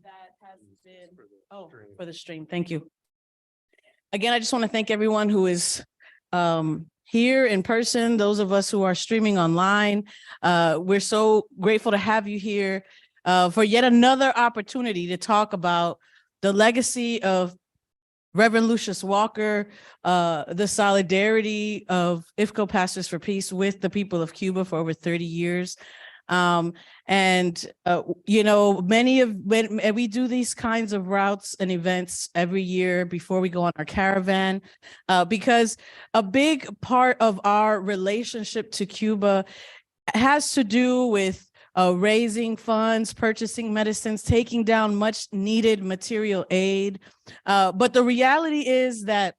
that has been, for the stream. Thank you. Again, I just want to thank everyone who is here in person, those of us who are streaming online. We're so grateful to have you here for yet another opportunity to talk about the legacy of Reverend Lucius Walker, the solidarity of Ifco Pastors for Peace with the people of Cuba for over 30 years. You know, when we do these kinds of routes and events every year before we go on our caravan, because a big part of our relationship to Cuba has to do with raising funds, purchasing medicines, taking down much needed material aid. But the reality is that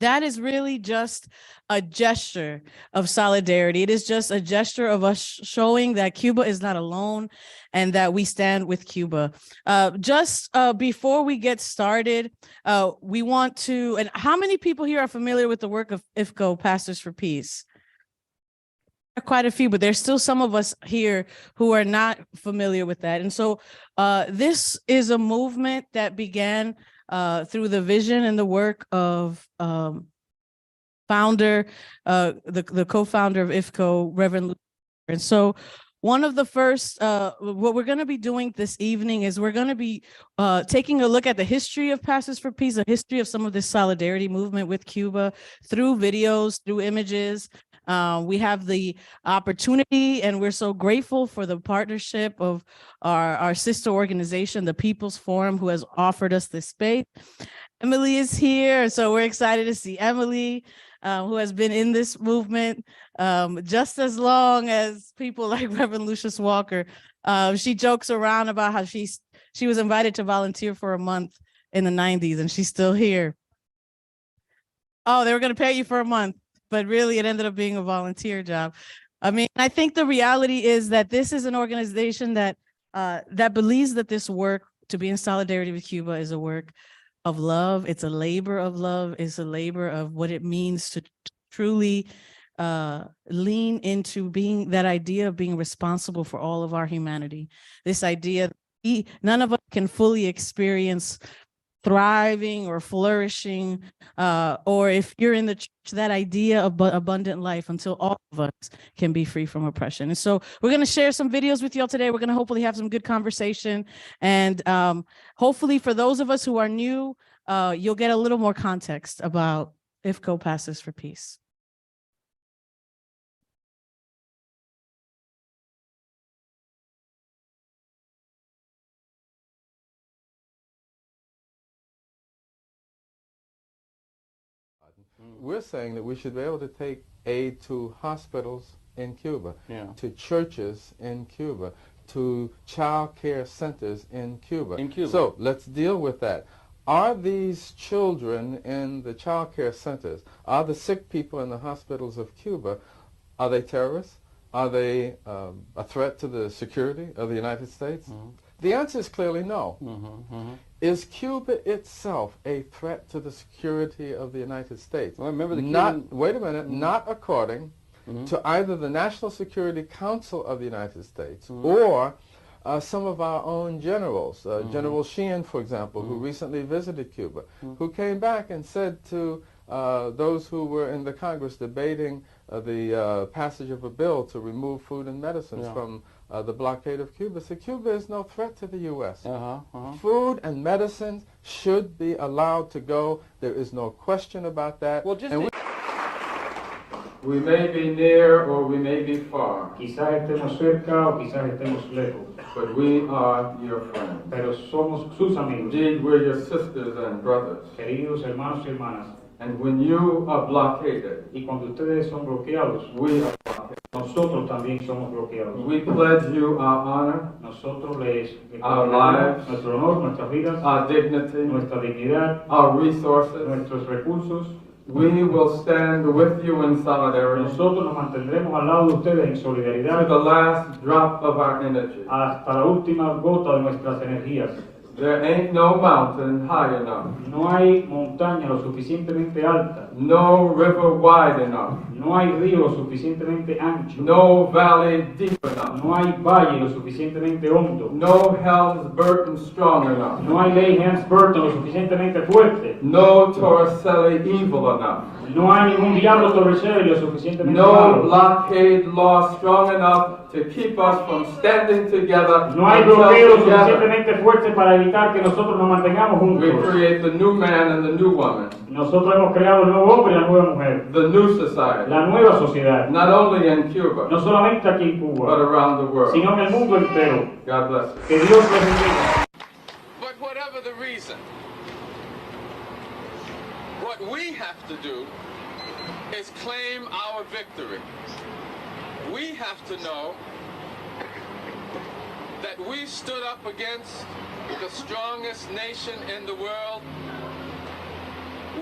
is really just a gesture of solidarity. It is just a gesture of us showing that Cuba is not alone and that we stand with Cuba. Before we get started, we want to, and how many people here are familiar with the work of Ifco Pastors for Peace? Quite a few, but there's still some of us here who are not familiar with that. And so this is a movement that began through the vision and the work of founder, the co-founder of Ifco, Reverend Lucius. And so one of the first, what we're going to be doing this evening is we're going to be taking a look at the history of Pastors for Peace, a history of some of this solidarity movement with Cuba through videos, through images. We have the opportunity, and we're so grateful for the partnership of our sister organization, the People's Forum, who has offered us this space. Emily is here, so we're excited to see Emily, who has been in this movement just as long as people like Reverend Lucius Walker. She jokes around about how she was invited to volunteer for a month in the 90s, and she's still here. Oh, they were going to pay you for a month, but really it ended up being a volunteer job. I mean, I think the reality is that this is an organization that believes that this work to be in solidarity with Cuba is a work of love. It's a labor of love. It's a labor of what it means to truly lean into being that idea of being responsible for all of our humanity. This idea that none of us can fully experience thriving or flourishing, or if you're in the church, that idea of abundant life until all of us can be free from oppression. And so we're going to share some videos with y'all today. We're going to hopefully have some good conversation. And hopefully for those of us who are new, you'll get a little more context about Ifco Pastors for Peace. We're saying that we should be able to take aid to hospitals in Cuba, to churches in Cuba, to child care centers in Cuba. So let's deal with that. Are these children in the child care centers, are the sick people in the hospitals of Cuba, are they terrorists? Are they a threat to the security of the United States? Mm-hmm. The answer is clearly no. Mm-hmm, mm-hmm. Is Cuba itself a threat to the security of the United States? Well, remember the wait a minute, not according to either the National Security Council of the United States or some of our own generals. General Sheehan, for example, who recently visited Cuba, who came back and said to those who were in the Congress debating the passage of a bill to remove food and medicines from the blockade of Cuba, said Cuba is no threat to the U.S. Food and medicines should be allowed to go. There is no question about that. Well, we may be near or we may be far. Quizás estemos cerca o quizás estemos lejos. But we are your friends. Pero somos sus amigos. Indeed, we're your sisters and brothers. Queridos hermanos y hermanas. And when you are blockaded, y cuando ustedes son bloqueados, we are blockaded. Nosotros también somos bloqueados. We pledge you our honor, nosotros les our lives, nuestro honor, nuestras vidas, our dignity, nuestra dignidad, our resources. nuestros recursos. We will stand with you in solidarity. Nosotros nos mantendremos al lado de ustedes en solidaridad to the last drop of our energy. hasta la última gota de nuestras energías. There ain't no mountain high enough. No hay montaña lo suficientemente alta. No river wide enough. No hay río lo suficientemente ancho. No valley deep enough. No hay valle lo suficientemente hondo. No Helms Burton strong enough. No hay ley Hans Burton lo suficientemente fuerte. No Torricelli evil enough. No hay ningún diablo Torricelli lo suficientemente No malo. blockade law strong enough to keep us from standing together. No hay bloqueo lo suficientemente fuerte para evitar que nosotros nos mantengamos We juntos. create the new man and the new woman, Nosotros hemos creado el nuevo hombre y la nueva mujer. the new society, La nueva sociedad. not only in Cuba, No solamente aquí en but Cuba, around the world. sino en el mundo entero. God bless you. Que Dios los bendiga. But whatever the reason, what we have to do is claim our victory. We have to know that we stood up against the strongest nation in the world.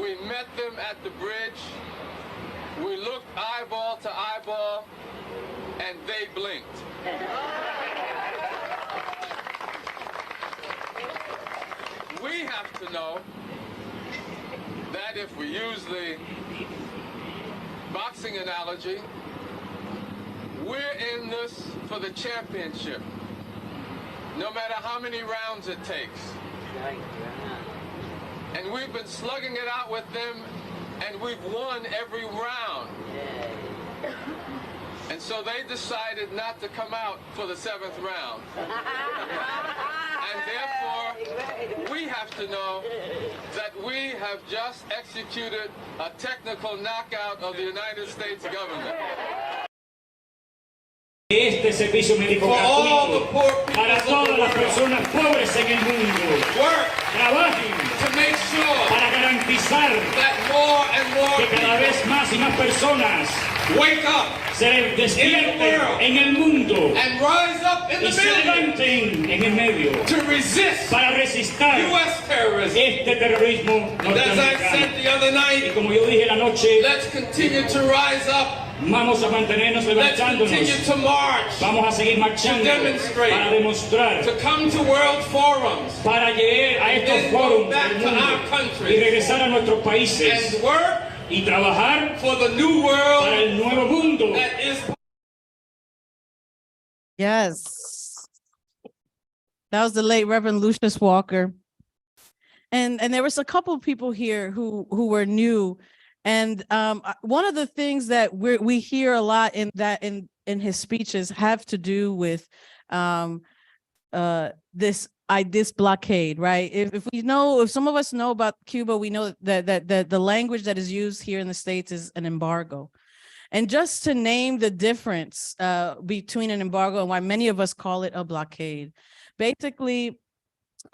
We met them at the bridge. We looked eyeball to eyeball, and they blinked. We have to know that if we use the boxing analogy, we're in this for the championship, no matter how many rounds it takes. And we've been slugging it out with them, and we've won every round. And so they decided not to come out for the 7th round. And therefore, we have to know that we have just executed a technical knockout of the United States government. Este servicio médico gratuito para todas las personas pobres en el mundo. Trabajen para garantizar que cada vez más y más personas se despierten en el mundo y se levanten en el medio para resistir este terrorismo norteamericano. Y como yo dije la noche, vamos a mantenernos levantándonos. Vamos a seguir marchando para demostrar, para llegar a estos foros del mundo y regresar a nuestros países y trabajar para el nuevo mundo. Yes. That was the late Reverend Lucius Walker. And there was a couple of people here who were new. And one of the things that we hear a lot in his speeches have to do with this blockade, right? If some of us know about Cuba, we know that the language that is used here in the States is an embargo. And just to name the difference between an embargo and why many of us call it a blockade, basically,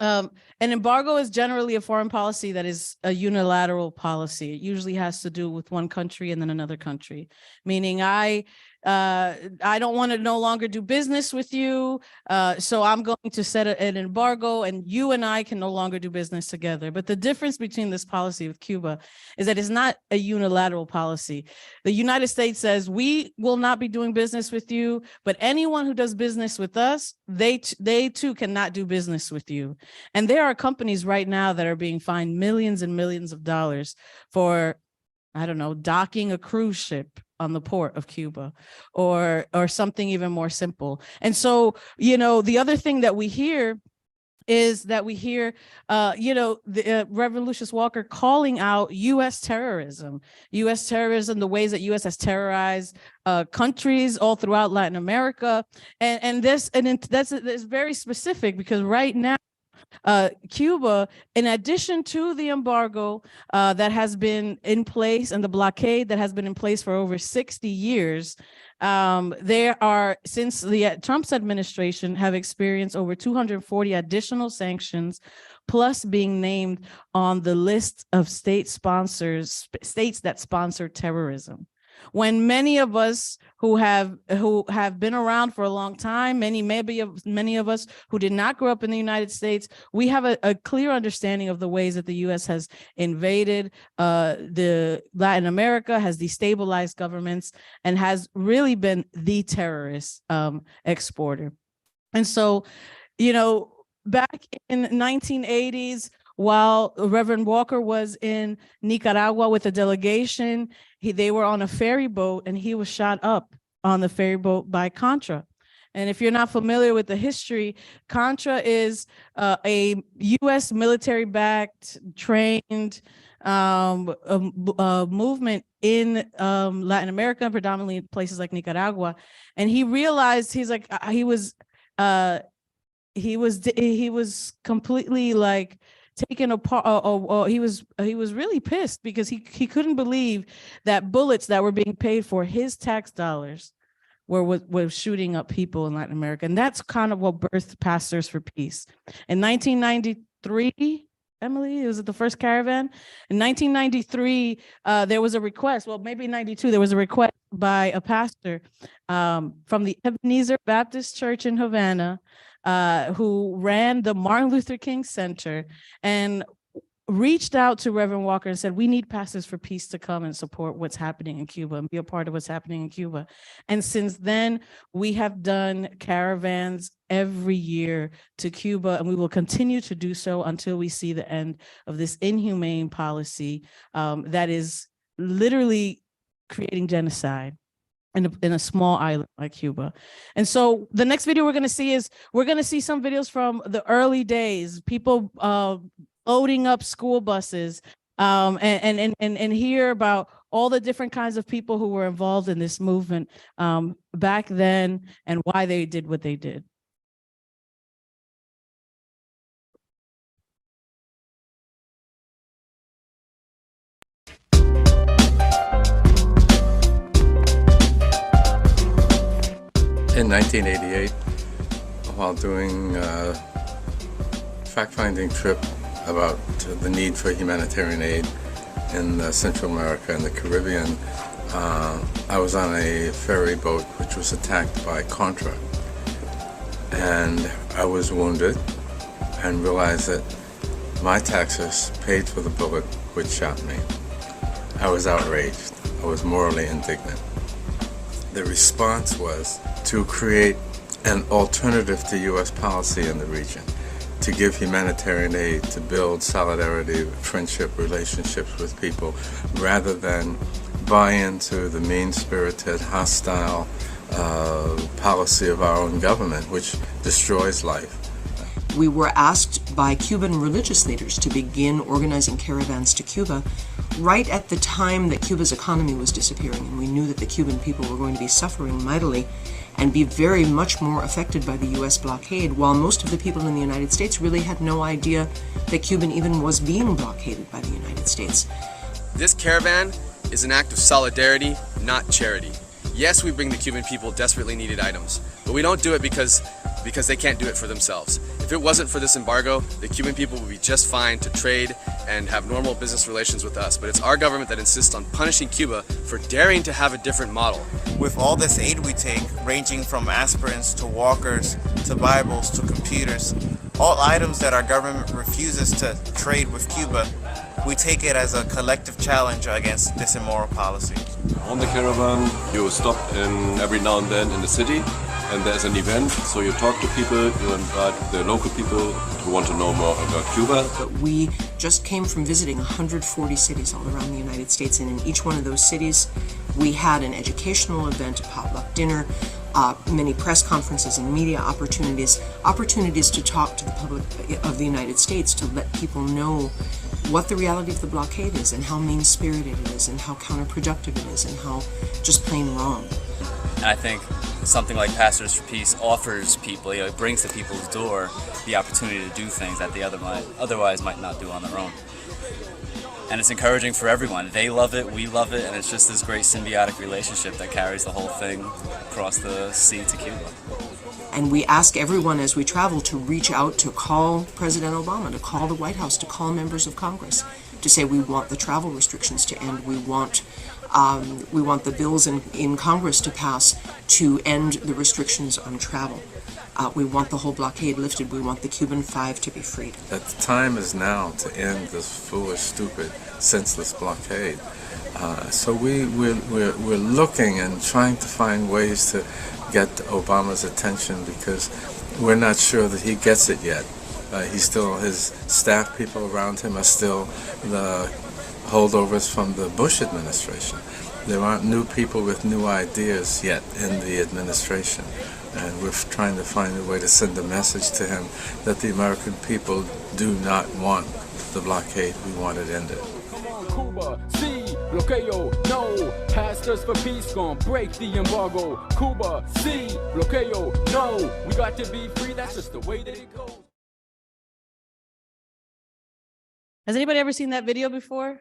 an embargo is generally a foreign policy that is a unilateral policy. It usually has to do with one country and then another country, meaning I don't want to no longer do business with you, so I'm going to set an embargo and you and I can no longer do business together. But the difference between this policy with Cuba is that it's not a unilateral policy. The United States says we will not be doing business with you, but anyone who does business with us, they too cannot do business with you. And there are companies right now that are being fined millions and millions of dollars for, I don't know, docking a cruise ship on the port of Cuba or something even more simple. And so, the other thing that we hear is that Reverend Lucius Walker calling out U.S. terrorism, the ways that U.S. has terrorized countries all throughout Latin America. And that's very specific because right now, Cuba, in addition to the embargo that has been in place and the blockade that has been in place for over 60 years, there are, since the Trump's administration, have experienced over 240 additional sanctions, plus being named on the list of states that sponsor terrorism. When many of us who have been around for a long time, many of us who did not grow up in the United States, we have a clear understanding of the ways that the U.S. has invaded the Latin America, has destabilized governments, and has really been the terrorist exporter. And so, back in 1980s, while Reverend Walker was in Nicaragua with a delegation, they were on a ferry boat and he was shot up on the ferry boat by Contra. And if you're not familiar with the history, Contra is a U.S. military-backed, trained movement in Latin America, predominantly in places like Nicaragua. And he realized he was completely like taken apart. He was really pissed because he couldn't believe that bullets that were being paid for his tax dollars were shooting up people in Latin America. And that's kind of what birthed Pastors for Peace. In 1993, Emily, was it the first Caravan? In 1993, there was a request, well, maybe 92, there was a request by a pastor from the Ebenezer Baptist Church in Havana, who ran the Martin Luther King Center, and reached out to Reverend Walker and said, we need Pastors for Peace to come and support what's happening in Cuba and be a part of what's happening in Cuba. And since then, we have done caravans every year to Cuba, and we will continue to do so until we see the end of this inhumane policy that is literally creating genocide in a small island like Cuba. And so the next video we're going to see is, we're going to see some videos from the early days, people loading up school buses, and hear about all the different kinds of people who were involved in this movement back then and why they did what they did. In 1988, while doing a fact-finding trip about the need for humanitarian aid in Central America and the Caribbean, I was on a ferry boat which was attacked by Contra. And I was wounded and realized that my taxes paid for the bullet which shot me. I was outraged. I was morally indignant. The response was to create an alternative to U.S. policy in the region, to give humanitarian aid, to build solidarity, friendship, relationships with people, rather than buy into the mean-spirited, hostile policy of our own government, which destroys life. We were asked by Cuban religious leaders to begin organizing caravans to Cuba right at the time that Cuba's economy was disappearing, and we knew that the Cuban people were going to be suffering mightily and be very much more affected by the U.S. blockade, while most of the people in the United States really had no idea that Cuba even was being blockaded by the United States. This caravan is an act of solidarity, not charity. Yes, we bring the Cuban people desperately needed items, but we don't do it because they can't do it for themselves. If it wasn't for this embargo, the Cuban people would be just fine to trade and have normal business relations with us, but it's our government that insists on punishing Cuba for daring to have a different model. With all this aid we take, ranging from aspirins to walkers to Bibles to computers, all items that our government refuses to trade with Cuba, we take it as a collective challenge against this immoral policy. On the caravan, you stop every now and then in the city, and there's an event, so you talk to people, you invite the local people who want to know more about Cuba. But we just came from visiting 140 cities all around the United States, and in each one of those cities, we had an educational event, a potluck dinner, many press conferences and media opportunities to talk to the public of the United States, to let people know what the reality of the blockade is and how mean-spirited it is and how counterproductive it is and how just plain wrong. And I think something like Pastors for Peace offers people, it brings to people's door the opportunity to do things that they otherwise might not do on their own. And it's encouraging for everyone. They love it, we love it, and it's just this great symbiotic relationship that carries the whole thing across the sea to Cuba. And we ask everyone as we travel to reach out, to call President Obama, to call the White House, to call members of Congress, to say we want the travel restrictions to end, we want the bills in Congress to pass to end the restrictions on travel. We want the whole blockade lifted. We want the Cuban Five to be freed. That the time is now to end this foolish, stupid, senseless blockade. So we're looking and trying to find ways to get Obama's attention, because we're not sure that he gets it yet. His staff people around him are still the holdovers from the Bush administration. There aren't new people with new ideas yet in the administration. And we're trying to find a way to send a message to him that the American people do not want the blockade. We want it ended. Come on, Cuba, see, bloqueo, no. Pastors for peace gonna break the embargo. Cuba, see, bloqueo, no. We got to be free, that's just the way that it goes. Has anybody ever seen that video before?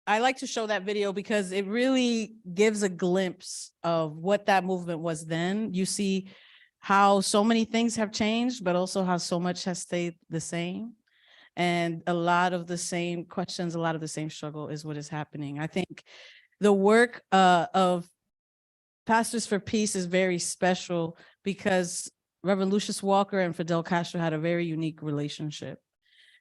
I like to show that video because it really gives a glimpse of what that movement was then. You see how so many things have changed, but also how so much has stayed the same. And a lot of the same questions, a lot of the same struggle is what is happening. I think the work of Pastors for Peace is very special because Reverend Lucius Walker and Fidel Castro had a very unique relationship.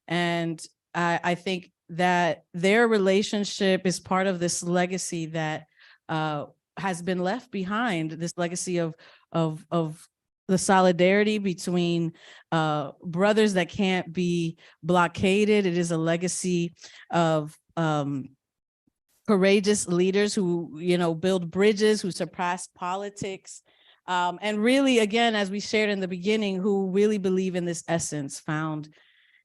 And I think that their relationship is part of this legacy that has been left behind, this legacy of the solidarity between brothers that can't be blockaded. It is a legacy of courageous leaders who, build bridges, who surpass politics. And really, again, as we shared in the beginning, who really believe in this essence found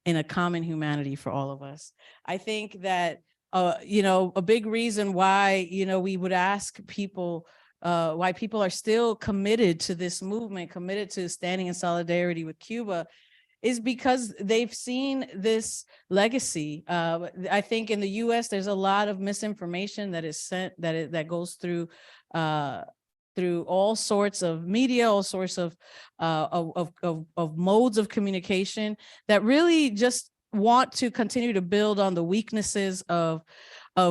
in a common humanity for all of us. I think that, a big reason why, we would ask people why people are still committed to this movement, committed to standing in solidarity with Cuba, is because they've seen this legacy. I think in the U.S., there's a lot of misinformation that is sent, that goes through all sorts of media, all sorts of modes of communication that really just want to continue to build on the weaknesses of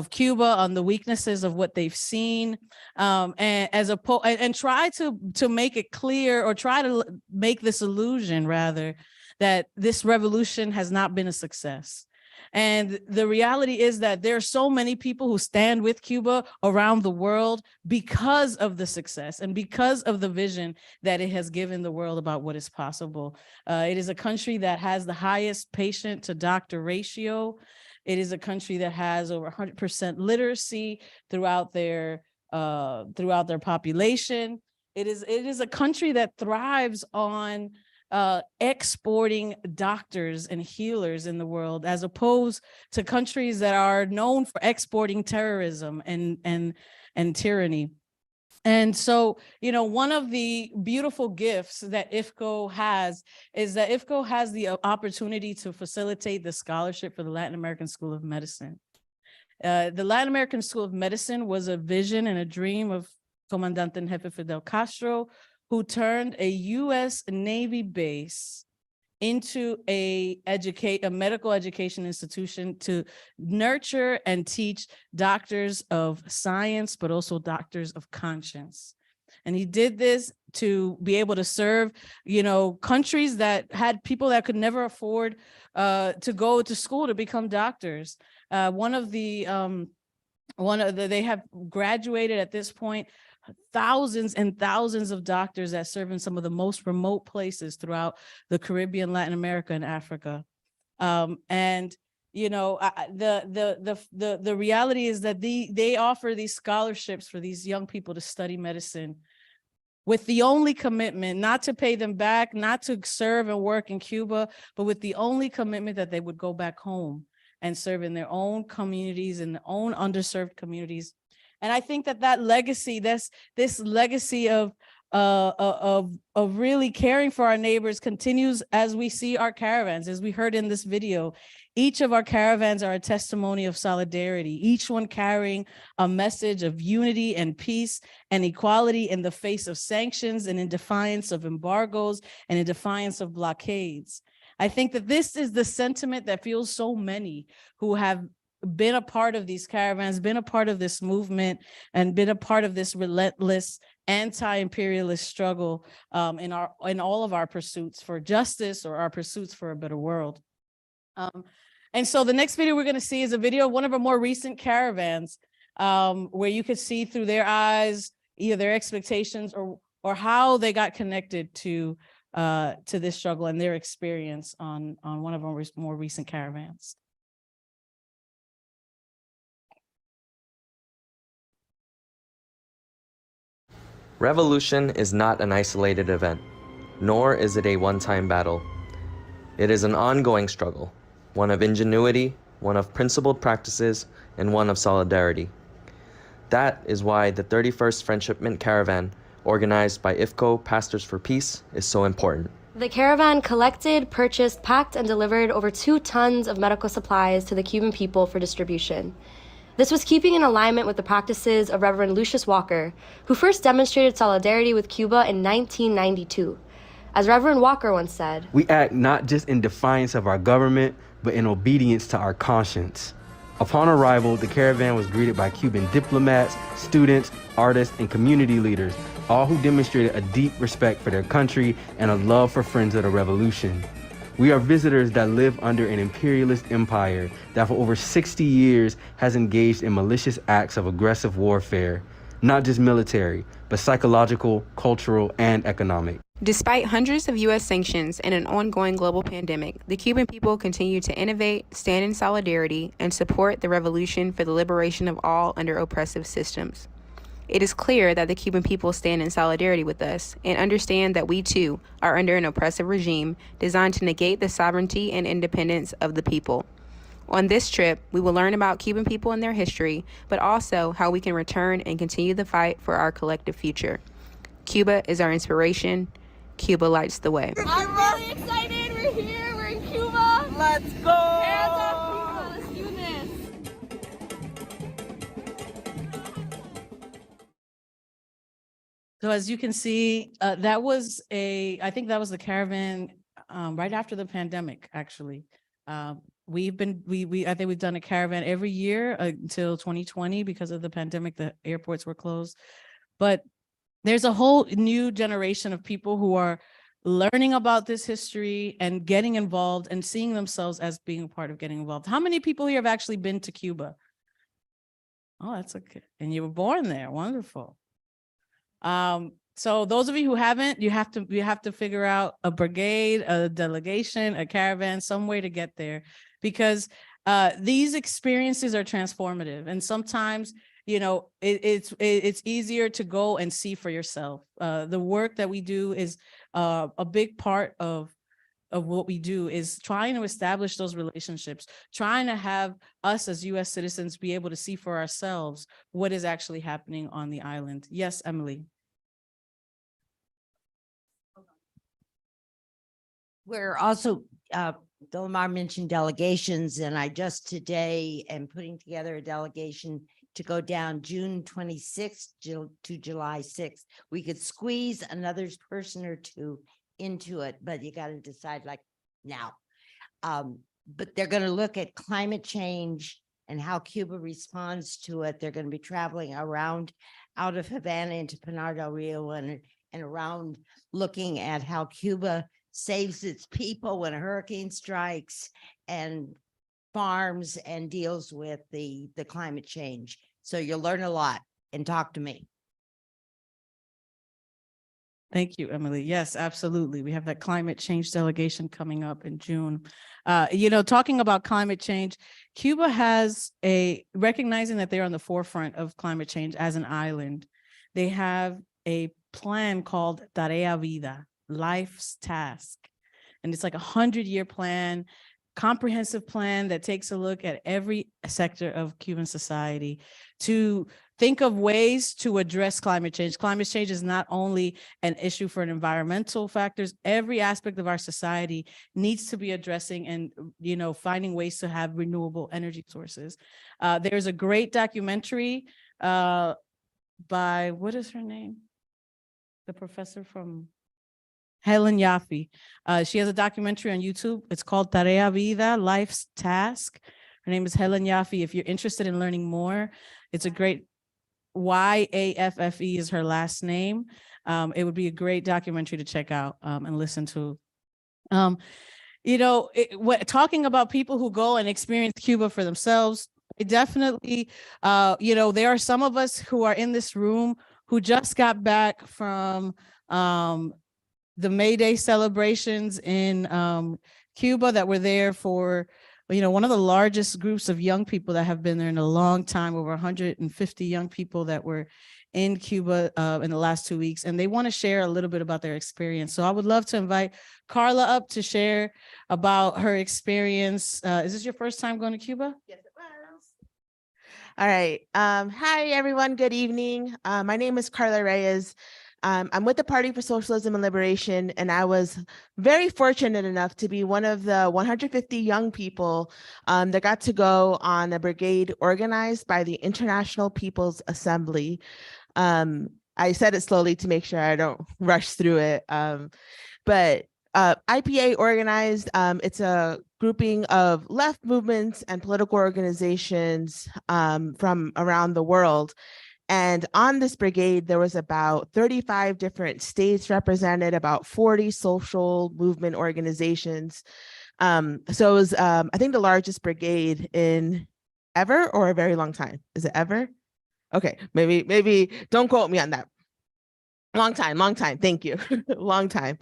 Cuba, on the weaknesses of what they've seen, and try to make it clear, or try to make this illusion rather, that this revolution has not been a success. And the reality is that there are so many people who stand with Cuba around the world because of the success and because of the vision that it has given the world about what is possible. It is a country that has the highest patient to doctor ratio. It is a country that has over 100% literacy throughout their population. It is a country that thrives on exporting doctors and healers in the world, as opposed to countries that are known for exporting terrorism and tyranny. And so, one of the beautiful gifts that Ifco has is that Ifco has the opportunity to facilitate the scholarship for the Latin American School of Medicine. The Latin American School of Medicine was a vision and a dream of Comandante en Jefe Fidel Castro, who turned a U.S. Navy base into a medical education institution to nurture and teach doctors of science, but also doctors of conscience. And he did this to be able to serve, countries that had people that could never afford to go to school to become doctors. They have graduated at this point thousands and thousands of doctors that serve in some of the most remote places throughout the Caribbean, Latin America, and Africa. The reality is that they offer these scholarships for these young people to study medicine with the only commitment not to pay them back, not to serve and work in Cuba, but with the only commitment that they would go back home and serve in their own communities, in their own underserved communities. And I think that legacy, this legacy of really caring for our neighbors continues as we see our caravans, as we heard in this video. Each of our caravans are a testimony of solidarity, each one carrying a message of unity and peace and equality in the face of sanctions and in defiance of embargoes and in defiance of blockades. I think that this is the sentiment that fuels so many who have been a part of these caravans, been a part of this movement, and been a part of this relentless anti-imperialist struggle in all of our pursuits for justice, or our pursuits for a better world. And so the next video we're going to see is a video of one of our more recent caravans, where you could see through their eyes either their expectations or how they got connected to to this struggle and their experience on one of our more recent caravans. Revolution is not an isolated event, nor is it a one-time battle. It is an ongoing struggle, one of ingenuity, one of principled practices, and one of solidarity. That is why the 31st Friendshipment Caravan, organized by Ifco Pastors for Peace, is so important. The caravan collected, purchased, packed, and delivered over 2 tons of medical supplies to the Cuban people for distribution. This was keeping in alignment with the practices of Reverend Lucius Walker, who first demonstrated solidarity with Cuba in 1992. As Reverend Walker once said, "We act not just in defiance of our government, but in obedience to our conscience." Upon arrival, the caravan was greeted by Cuban diplomats, students, artists, and community leaders, all who demonstrated a deep respect for their country and a love for friends of the revolution. We are visitors that live under an imperialist empire that for over 60 years has engaged in malicious acts of aggressive warfare, not just military, but psychological, cultural, and economic. Despite hundreds of U.S. sanctions and an ongoing global pandemic, the Cuban people continue to innovate, stand in solidarity, and support the revolution for the liberation of all under oppressive systems. It is clear that the Cuban people stand in solidarity with us and understand that we too are under an oppressive regime designed to negate the sovereignty and independence of the people. On this trip, we will learn about Cuban people and their history, but also how we can return and continue the fight for our collective future. Cuba is our inspiration. Cuba lights the way. I'm really excited. We're here. We're in Cuba. Let's go. Hands off Cuba. Let's do this. So as you can see, that was I think that was the caravan right after the pandemic, actually. I think we've done a caravan every year until 2020 because of the pandemic, the airports were closed. But there's a whole new generation of people who are learning about this history and getting involved and seeing themselves as being a part of getting involved. How many people here have actually been to Cuba? Oh, that's okay. And you were born there. Wonderful. So those of you who haven't, you have to figure out a brigade, a delegation, a caravan, some way to get there, because these experiences are transformative. And sometimes, you know, it's easier to go and see for yourself. The work that we do is a big part of what we do is trying to establish those relationships, trying to have us as U.S. citizens be able to see for ourselves what is actually happening on the island. Yes, Emily. We're also, Delmar mentioned delegations, and I just today am putting together a delegation to go down June 26th to July 6th. We could squeeze another person or two into it, but you got to decide like now. But they're going to look at climate change and how Cuba responds to it. They're going to be traveling around out of Havana into Pinar del Rio and around, looking at how Cuba saves its people when a hurricane strikes and farms and deals with the climate change. So you'll learn a lot, and talk to me. Thank you, Emily. Yes, absolutely. We have that climate change delegation coming up in June. You know, talking about climate change, Cuba has recognizing that they're on the forefront of climate change as an island. They have a plan called Tarea Vida, life's task. And it's like 100-year plan, comprehensive plan that takes a look at every sector of Cuban society to think of ways to address climate change. Climate change is not only an issue for environmental factors. Every aspect of our society needs to be addressing and, you know, finding ways to have renewable energy sources. There's a great documentary by, what is her name? The professor from Helen Yaffe. She has a documentary on YouTube. It's called Tarea Vida, Life's Task. Her name is Helen Yaffe. If you're interested in learning more, it's a great, Yaffe is her last name. It would be a great documentary to check out and listen to. You know, talking about people who go and experience Cuba for themselves, it definitely, you know, there are some of us who are in this room who just got back from the May Day celebrations in Cuba that were there for, one of the largest groups of young people that have been there in a long time, over 150 young people that were in Cuba in the last 2 weeks, and they want to share a little bit about their experience. So I would love to invite Carla up to share about her experience. Is this your first time going to Cuba? Yes, it was. All right. Hi, everyone. Good evening. My name is Carla Reyes. I'm with the Party for Socialism and Liberation, and I was very fortunate enough to be one of the 150 young people that got to go on a brigade organized by the International People's Assembly. I said it slowly to make sure I don't rush through it, but IPA organized, it's a grouping of left movements and political organizations from around the world. And on this brigade, there was about 35 different states represented, about 40 social movement organizations. So it was, I think, the largest brigade in ever, or a very long time. Is it ever? Okay, maybe don't quote me on that. Long time. Thank you. Long time.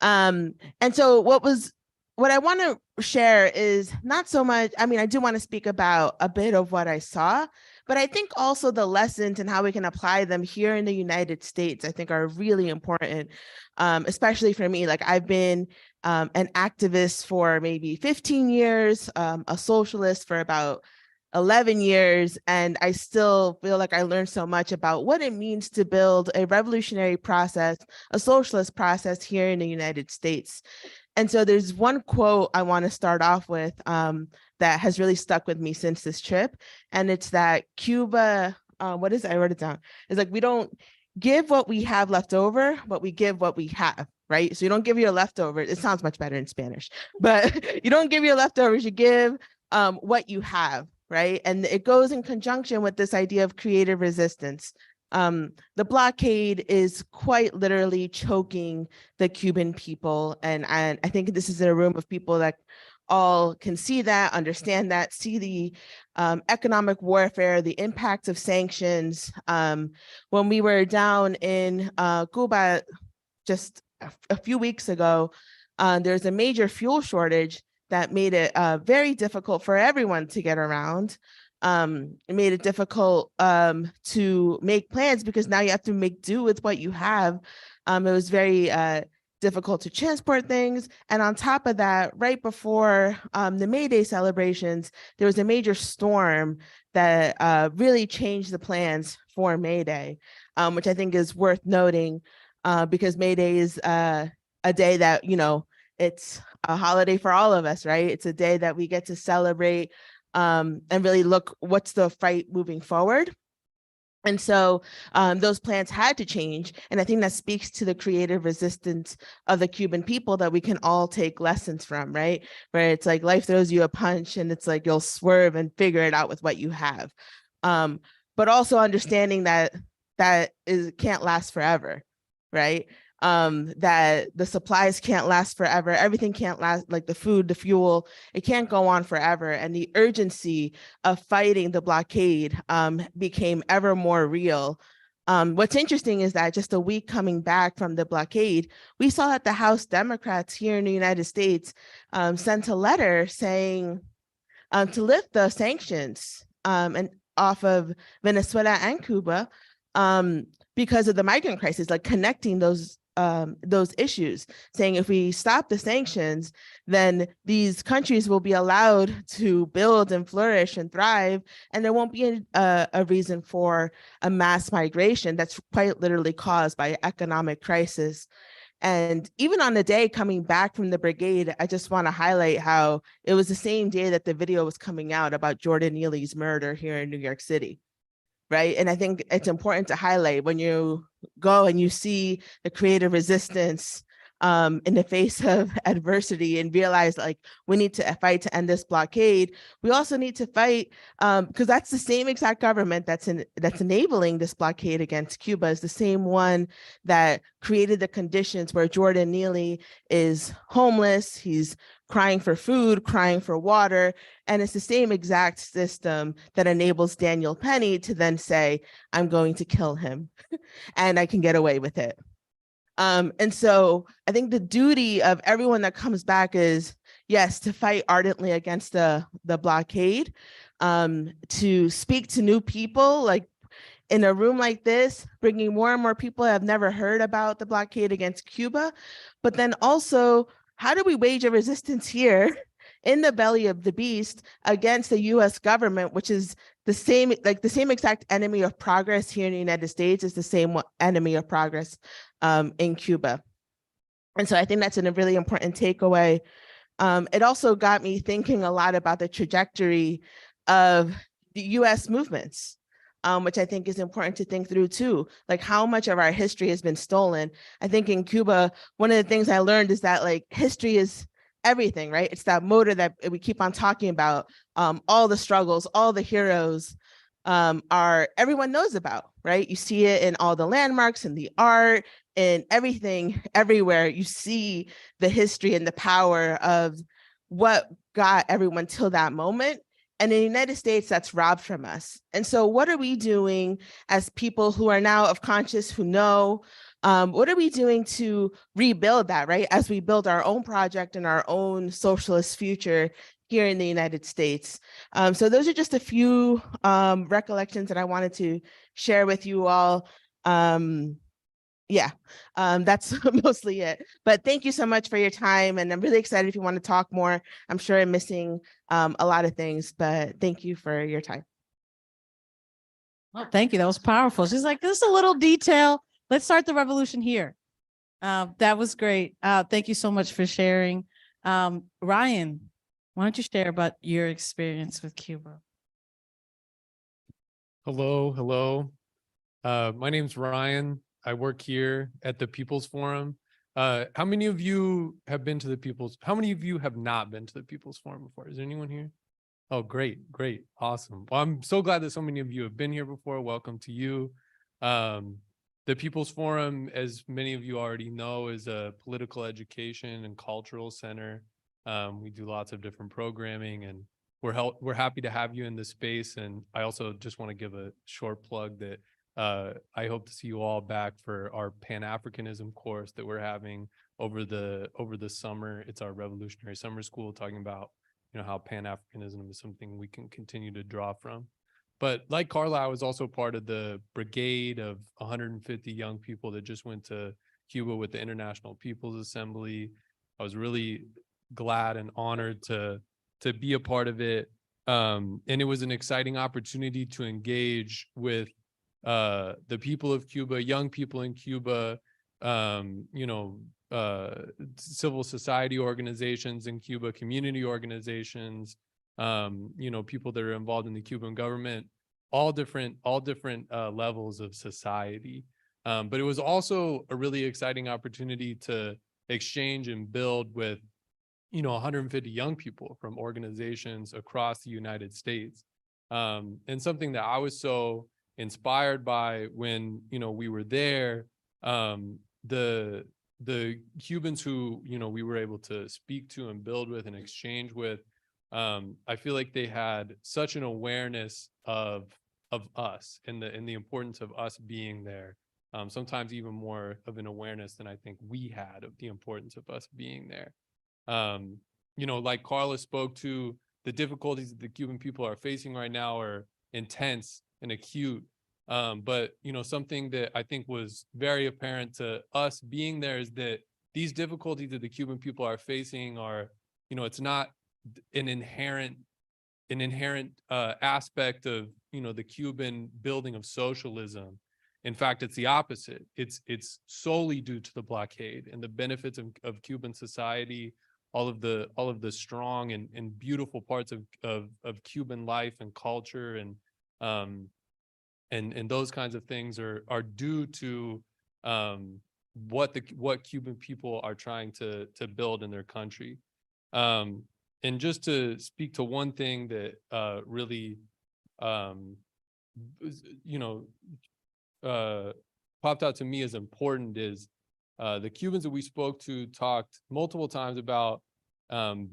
And so what I want to share is not so much, I do want to speak about a bit of what I saw, but I think also the lessons and how we can apply them here in the United States, I think are really important, especially for me. Like, I've been an activist for maybe 15 years, a socialist for about 11 years, and I still feel like I learned so much about what it means to build a revolutionary process, a socialist process here in the United States. And so there's one quote I want to start off with that has really stuck with me since this trip. And it's that Cuba, what is it? I wrote it down. It's like, we don't give what we have left over, but we give what we have, right? So you don't give your leftovers. It sounds much better in Spanish, but you don't give your leftovers, you give what you have, right? And it goes in conjunction with this idea of creative resistance. The blockade is quite literally choking the Cuban people. And I think this is a room of people that all can see that, understand that, see the economic warfare, the impact of sanctions. When we were down in Cuba just a few weeks ago, there's a major fuel shortage that made it very difficult for everyone to get around. It made it difficult to make plans because now you have to make do with what you have. It was very difficult to transport things. And on top of that, right before the May Day celebrations, there was a major storm that really changed the plans for May Day, which I think is worth noting because May Day is a day that, it's a holiday for all of us, right? It's a day that we get to celebrate and really look, what's the fight moving forward? And so those plans had to change. And I think that speaks to the creative resistance of the Cuban people that we can all take lessons from, right? Where it's like life throws you a punch and it's like you'll swerve and figure it out with what you have. But also understanding that can't last forever, right? That the supplies can't last forever. Everything can't last, like the food, the fuel, it can't go on forever. And the urgency of fighting the blockade became ever more real. What's interesting is that just a week coming back from the blockade, we saw that the House Democrats here in the United States sent a letter saying to lift the sanctions and off of Venezuela and Cuba because of the migrant crisis, like connecting those issues, saying if we stop the sanctions, then these countries will be allowed to build and flourish and thrive, and there won't be a reason for a mass migration that's quite literally caused by economic crisis. And even on the day coming back from the brigade, I just want to highlight how it was the same day that the video was coming out about Jordan Neely's murder here in New York City. Right. And I think it's important to highlight when you go and you see the creative resistance in the face of adversity and realize like we need to fight to end this blockade. We also need to fight because that's the same exact government that's enabling this blockade against Cuba is the same one that created the conditions where Jordan Neely is homeless. He's crying for food, crying for water. And it's the same exact system that enables Daniel Penny to then say, I'm going to kill him and I can get away with it. And so I think the duty of everyone that comes back is, yes, to fight ardently against the blockade, to speak to new people, like in a room like this, bringing more and more people that have never heard about the blockade against Cuba, but then also, how do we wage a resistance here in the belly of the beast against the US government, which is the same exact enemy of progress here in the United States is the same enemy of progress in Cuba. And so I think that's a really important takeaway. It also got me thinking a lot about the trajectory of the US movements, which I think is important to think through too, like how much of our history has been stolen. I think in Cuba, one of the things I learned is that like history is everything, right? It's that motor that we keep on talking about, all the struggles, all the heroes everyone knows about, right? You see it in all the landmarks and the art and everything, everywhere. You see the history and the power of what got everyone till that moment. And in the United States, that's robbed from us. And so what are we doing as people who are now of conscious, who know, what are we doing to rebuild that, right? As we build our own project and our own socialist future here in the United States. So those are just a few recollections that I wanted to share with you all. That's mostly it. But thank you so much for your time. And I'm really excited if you want to talk more. I'm sure I'm missing a lot of things, but thank you for your time. Well, thank you. That was powerful. She's like, this is a little detail. Let's start the revolution here. That was great. Thank you so much for sharing. Ryan, why don't you share about your experience with Cuba? Hello. My name's Ryan. I work here at the People's Forum. How many of you have been to the People's? How many of you have not been to the People's Forum before? Is there anyone here? Oh, great. Awesome. Well, I'm so glad that so many of you have been here before. Welcome to you. The People's Forum, as many of you already know, is a political education and cultural center. We do lots of different programming, and we're happy to have you in this space. And I also just want to give a short plug that I hope to see you all back for our Pan-Africanism course that we're having over the summer. It's our Revolutionary Summer School, talking about how Pan-Africanism is something we can continue to draw from. But like Carla, I was also part of the brigade of 150 young people that just went to Cuba with the International People's Assembly. I was really glad and honored to be a part of it. And it was an exciting opportunity to engage with the people of Cuba, young people in Cuba, civil society organizations in Cuba, community organizations, people that are involved in the Cuban government, all different levels of society. But it was also a really exciting opportunity to exchange and build with 150 young people from organizations across the United States. And something that I was so inspired by when we were there, the Cubans who we were able to speak to and build with and exchange with, I feel like they had such an awareness of us and the importance of us being there. Sometimes even more of an awareness than I think we had of the importance of us being there. Like Carla spoke to, the difficulties that the Cuban people are facing right now are intense and acute. But something that I think was very apparent to us being there is that these difficulties that the Cuban people are facing are, it's not an inherent aspect of the Cuban building of socialism. In fact, it's the opposite. It's solely due to the blockade and the benefits of Cuban society, all of the strong and beautiful parts of Cuban life and culture and those kinds of things are due to what Cuban people are trying to build in their country. And just to speak to one thing that really popped out to me as important is the Cubans that we spoke to talked multiple times about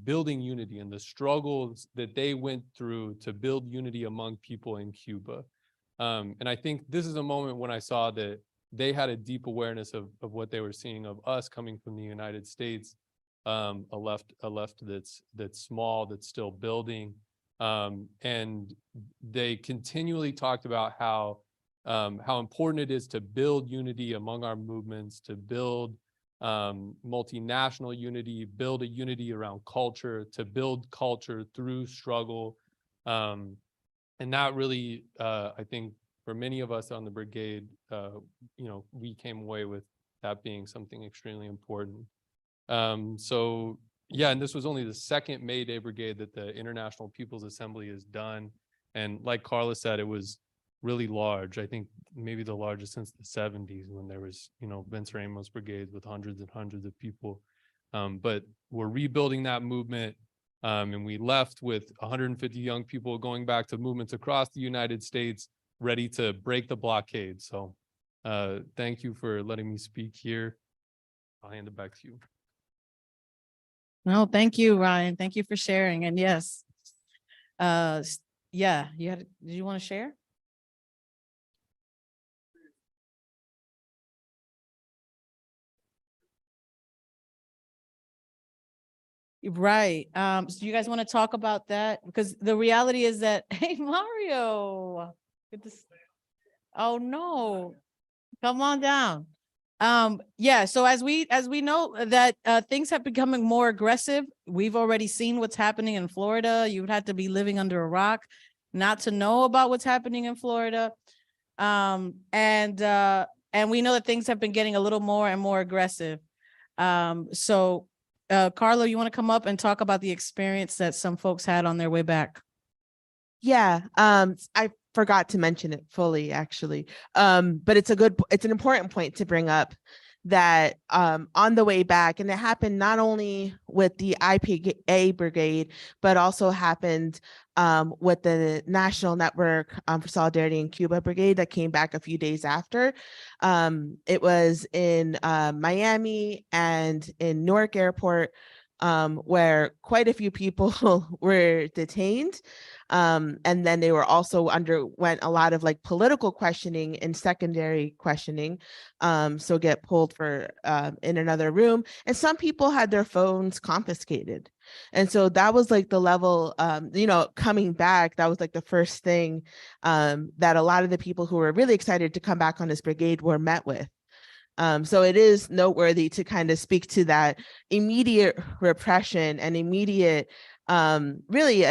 building unity and the struggles that they went through to build unity among people in Cuba. And I think this is a moment when I saw that they had a deep awareness of what they were seeing of us coming from the United States, a left that's small, that's still building. And they continually talked about how important it is to build unity among our movements, to build multinational unity, build a unity around culture, to build culture through struggle. And that really, I think, for many of us on the brigade, we came away with that being something extremely important. So yeah, and this was only the second May Day Brigade that the International People's Assembly has done. And like Carla said, it was really large. I think maybe the largest since the 70s, when there was, Vince Ramos brigades with hundreds and hundreds of people. But we're rebuilding that movement. And we left with 150 young people going back to movements across the United States, ready to break the blockade. So thank you for letting me speak here. I'll hand it back to you. No, thank you, Ryan. Thank you for sharing. And yes, yeah, did you want to share? Right. So you guys want to talk about that? Because the reality is that, hey, Mario, oh no, come on down. Yeah, so as we know that things have becoming more aggressive, we've already seen what's happening in Florida. You would have to be living under a rock not to know about what's happening in Florida. And we know that things have been getting a little more and more aggressive. So Carlo, you want to come up and talk about the experience that some folks had on their way back? Yeah, I forgot to mention it fully, actually. But it's an important point to bring up, that on the way back, and it happened not only with the IPA brigade, but also happened with the National Network for Solidarity in Cuba brigade that came back a few days after. It was in Miami and in Newark Airport, where quite a few people were detained. And then they were also underwent a lot of like political questioning and secondary questioning. So get pulled for in another room. And some people had their phones confiscated. And so that was like the level, coming back, that was like the first thing that a lot of the people who were really excited to come back on this brigade were met with. So it is noteworthy to kind of speak to that immediate repression and immediate really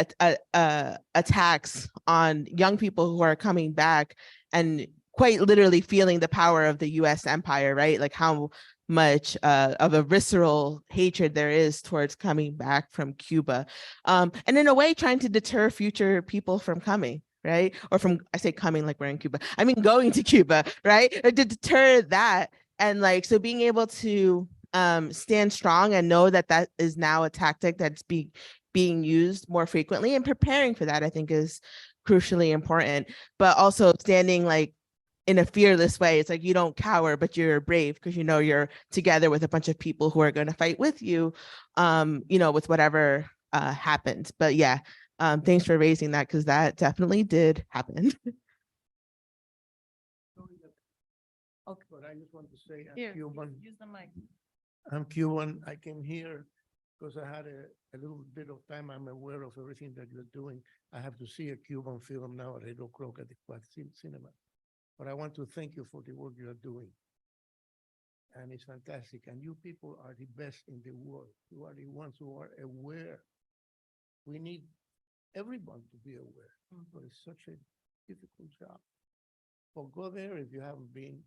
attacks on young people who are coming back and quite literally feeling the power of the US empire, right? Like how much of a visceral hatred there is towards coming back from Cuba. And in a way, trying to deter future people from coming, right? Or from, I say coming like we're in Cuba, I mean going to Cuba, right? Or to deter that. And like, so being able to stand strong and know that that is now a tactic that's being used more frequently, and preparing for that, I think, is crucially important. But also standing like in a fearless way. It's like you don't cower, but you're brave because you know you're together with a bunch of people who are going to fight with you, with whatever happens. But yeah, thanks for raising that, because that definitely did happen. Okay. But I just want to say Here, I'm Cuban. use the mic. I'm Cuban. I came here because I had a little bit of time. I'm aware of everything that you're doing. I have to see a Cuban film now at 8 o'clock at the Quad Cinema. But I want to thank you for the work you are doing. And it's fantastic. And you people are the best in the world. You are the ones who are aware. We need everyone to be aware. But it's such a difficult job. But go there if you haven't been.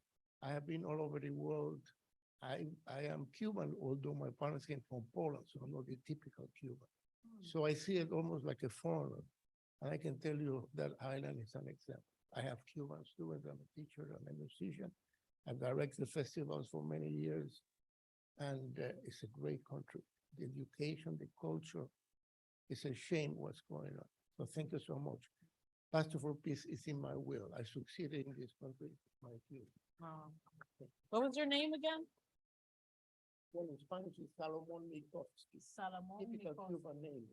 I have been all over the world. I am Cuban, although my parents came from Poland, so I'm not a typical Cuban. So I see it almost like a foreigner. And I can tell you that island is an example. I have Cuban students, I'm a teacher, I'm a musician. I've directed festivals for many years. And it's a great country. The education, the culture, it's a shame what's going on. So thank you so much. Pastor for Peace is in my will. I succeeded in this country. My will. Wow. What was your name again? Well, in Spanish, it's Salomon Mikovsky. Salomon Typical Mikovsky. Cuban name.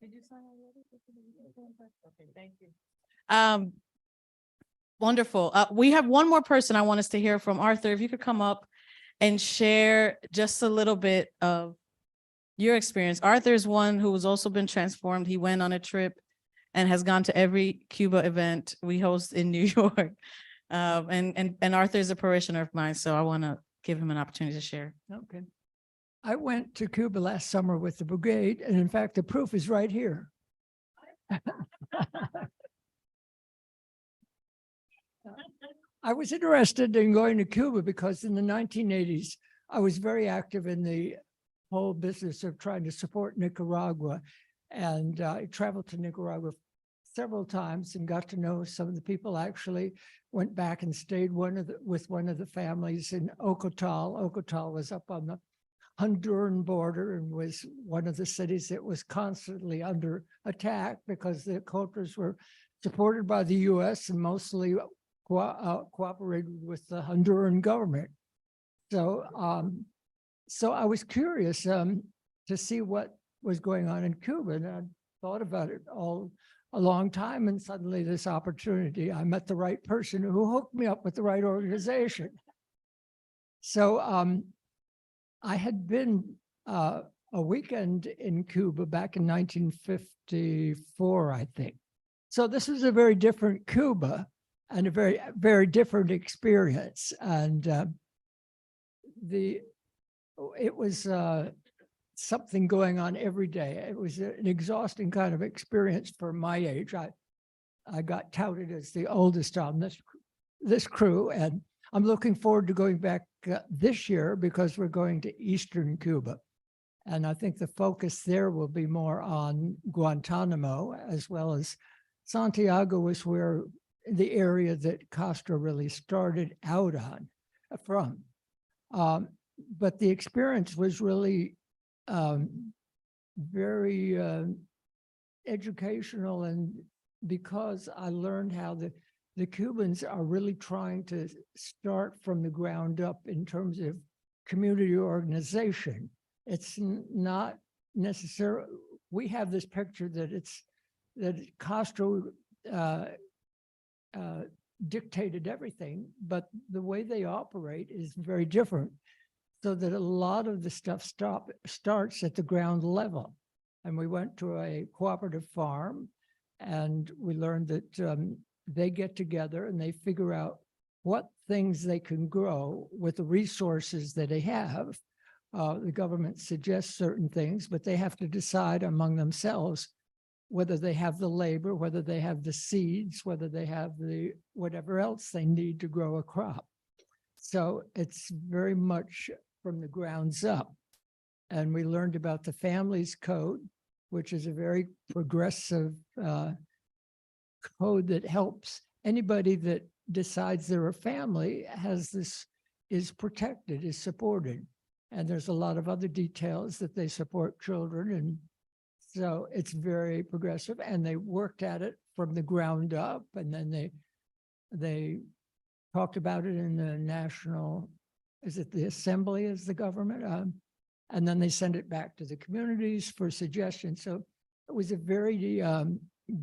Did you sign already? Okay, thank you. Wonderful. We have one more person I want us to hear from. Arthur, if you could come up and share just a little bit of your experience. Arthur is one who has also been transformed. He went on a trip and has gone to every Cuba event we host in New York. And Arthur is a parishioner of mine, so I want to give him an opportunity to share. Okay. I went to Cuba last summer with the brigade, and in fact, the proof is right here. I was interested in going to Cuba because in the 1980s, I was very active in the whole business of trying to support Nicaragua. And I traveled to Nicaragua several times and got to know some of the people. Actually went back and stayed with one of the families in Ocotal. Ocotal was up on the Honduran border and was one of the cities that was constantly under attack because the Contras were supported by the US and mostly cooperated with the Honduran government. So, so I was curious to see what was going on in Cuba, and I thought about it all a long time, and suddenly this opportunity, I met the right person who hooked me up with the right organization. So I had been a weekend in Cuba back in 1954, I think. So this was a very different Cuba and a very, very different experience. And it was something going on every day. It was an exhausting kind of experience for my age. I got touted as the oldest on this crew, and I'm looking forward to going back this year because we're going to Eastern Cuba. And I think the focus there will be more on Guantanamo, as well as Santiago was where the area that Castro really started out on from. But the experience was really very educational, and because I learned how the Cubans are really trying to start from the ground up in terms of community organization. It's not necessarily, we have this picture that Castro dictated everything, but the way they operate is very different. So that a lot of the stuff starts at the ground level. And we went to a cooperative farm and we learned that they get together and they figure out what things they can grow with the resources that they have. The government suggests certain things, but they have to decide among themselves whether they have the labor, whether they have the seeds, whether they have the whatever else they need to grow a crop. So it's very much from the grounds up. And we learned about the Families Code, which is a very progressive code that helps anybody that decides they're a family has this, is protected, is supported. And there's a lot of other details that they support children. And so it's very progressive, and they worked at it from the ground up. And then they talked about it in the national, is it the assembly as the government? And then they send it back to the communities for suggestions. So it was a very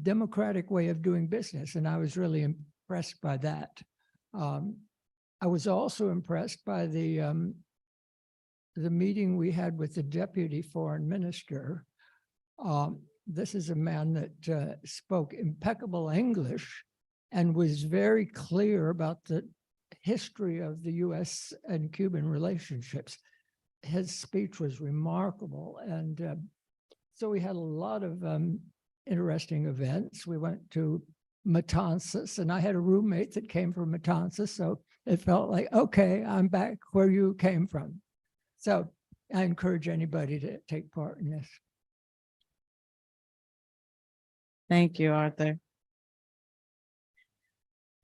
democratic way of doing business. And I was really impressed by that. I was also impressed by the meeting we had with the deputy foreign minister. This is a man that spoke impeccable English and was very clear about the history of the US and Cuban relationships. His speech was remarkable. And so we had a lot of interesting events. We went to Matanzas, and I had a roommate that came from Matanzas. So it felt like, okay, I'm back where you came from. So I encourage anybody to take part in this. Thank you, Arthur.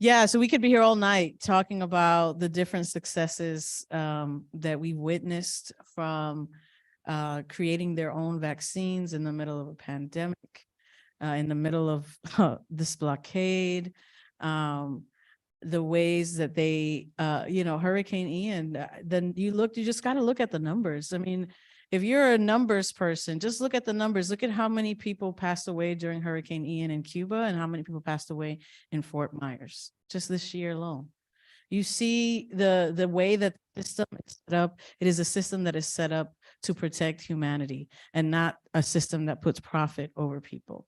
Yeah, so we could be here all night talking about the different successes that we witnessed from creating their own vaccines in the middle of a pandemic, in the middle of this blockade, the ways that they, Hurricane Ian, then you just got to look at the numbers. I mean, If you're a numbers person, just look at the numbers. Look at how many people passed away during Hurricane Ian in Cuba and how many people passed away in Fort Myers, just this year alone. You see the way that the system is set up. It is a system that is set up to protect humanity and not a system that puts profit over people.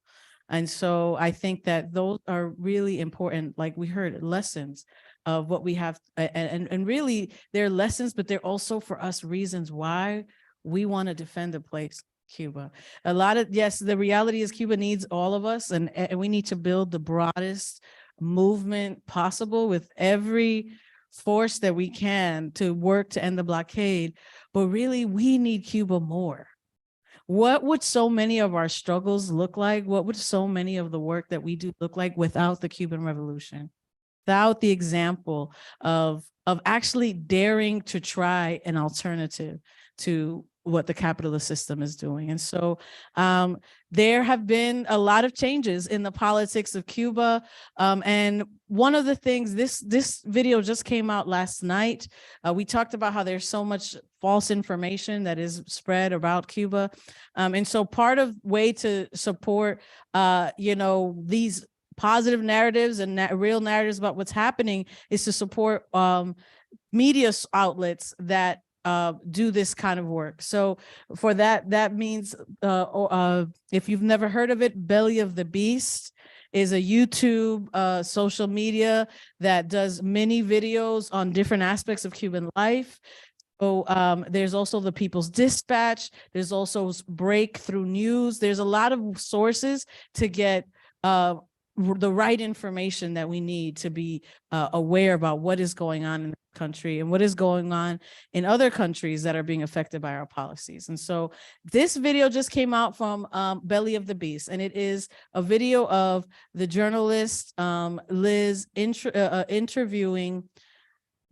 And so I think that those are really important, like we heard, lessons of what we have. And really they're lessons, but they're also for us reasons why we want to defend a place, Cuba. A lot of, yes, the reality is Cuba needs all of us, and we need to build the broadest movement possible with every force that we can to work to end the blockade. But really, we need Cuba more. What would so many of our struggles look like? What would so many of the work that we do look like without the Cuban Revolution? Without the example of actually daring to try an alternative to what the capitalist system is doing. And so there have been a lot of changes in the politics of Cuba. And one of the things, this video just came out last night. We talked about how there's so much false information that is spread about Cuba. And so part of way to support, these positive narratives and real narratives about what's happening is to support media outlets that do this kind of work. So for that means, if you've never heard of it, Belly of the Beast is a YouTube social media that does many videos on different aspects of Cuban life. So there's also the People's Dispatch. There's also Breakthrough News. There's a lot of sources to get the right information that we need to be aware about what is going on in the country and what is going on in other countries that are being affected by our policies. And so this video just came out from Belly of the Beast, and it is a video of the journalist Liz interviewing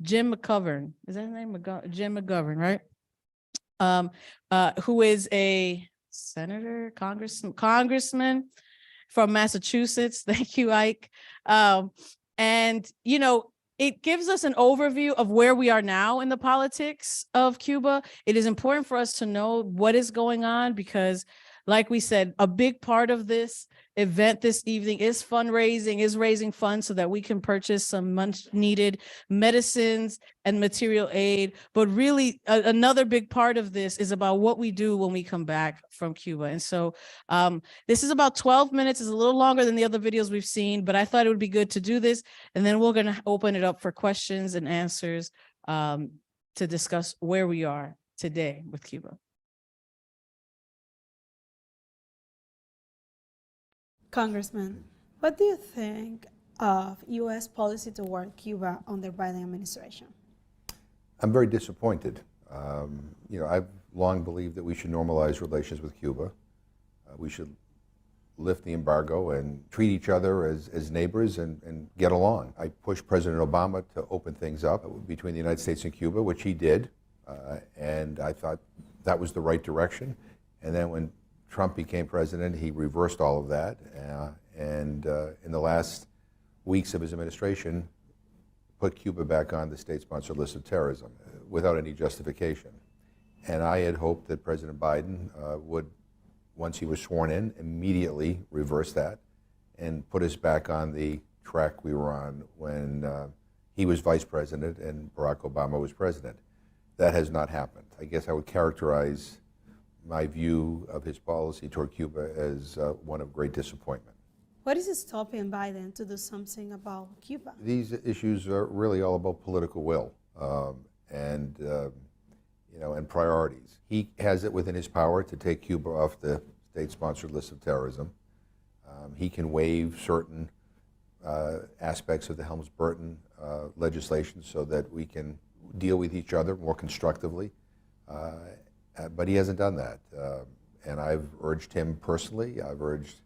Jim McGovern. Is that his name? Jim McGovern, right? Who is a senator, congressman from Massachusetts. Thank you, Ike. And, it gives us an overview of where we are now in the politics of Cuba. It is important for us to know what is going on because, like we said, a big part of this event this evening is fundraising, is raising funds so that we can purchase some much needed medicines and material aid. But really, another big part of this is about what we do when we come back from Cuba. And so this is about 12 minutes. It's a little longer than the other videos we've seen, but I thought it would be good to do this. And then we're going to open it up for questions and answers to discuss where we are today with Cuba. Congressman, what do you think of U.S. policy toward Cuba under Biden administration? I'm very disappointed. I've long believed that we should normalize relations with Cuba. We should lift the embargo and treat each other as neighbors and get along. I pushed President Obama to open things up between the United States and Cuba, which he did, and I thought that was the right direction. And then when Trump became president, he reversed all of that, and in the last weeks of his administration, put Cuba back on the state-sponsored list of terrorism without any justification. And I had hoped that President Biden would, once he was sworn in, immediately reverse that and put us back on the track we were on when he was vice president and Barack Obama was president. That has not happened. I guess I would characterize my view of his policy toward Cuba as one of great disappointment. What is stopping Biden to do something about Cuba? These issues are really all about political will and priorities. He has it within his power to take Cuba off the state-sponsored list of terrorism. He can waive certain aspects of the Helms-Burton legislation so that we can deal with each other more constructively. But he hasn't done that. And I've urged him personally, I've urged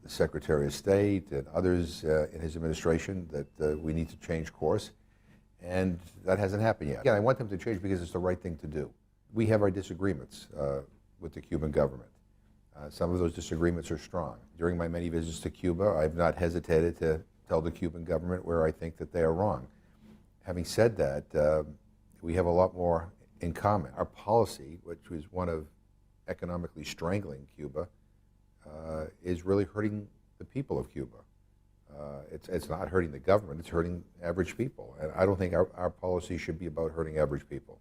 the Secretary of State and others in his administration that we need to change course. And that hasn't happened yet. Again, I want them to change because it's the right thing to do. We have our disagreements with the Cuban government. Some of those disagreements are strong. During my many visits to Cuba, I've not hesitated to tell the Cuban government where I think that they are wrong. Having said that, we have a lot more in common. Our policy, which was one of economically strangling Cuba, is really hurting the people of Cuba. It's not hurting the government, it's hurting average people. And I don't think our policy should be about hurting average people.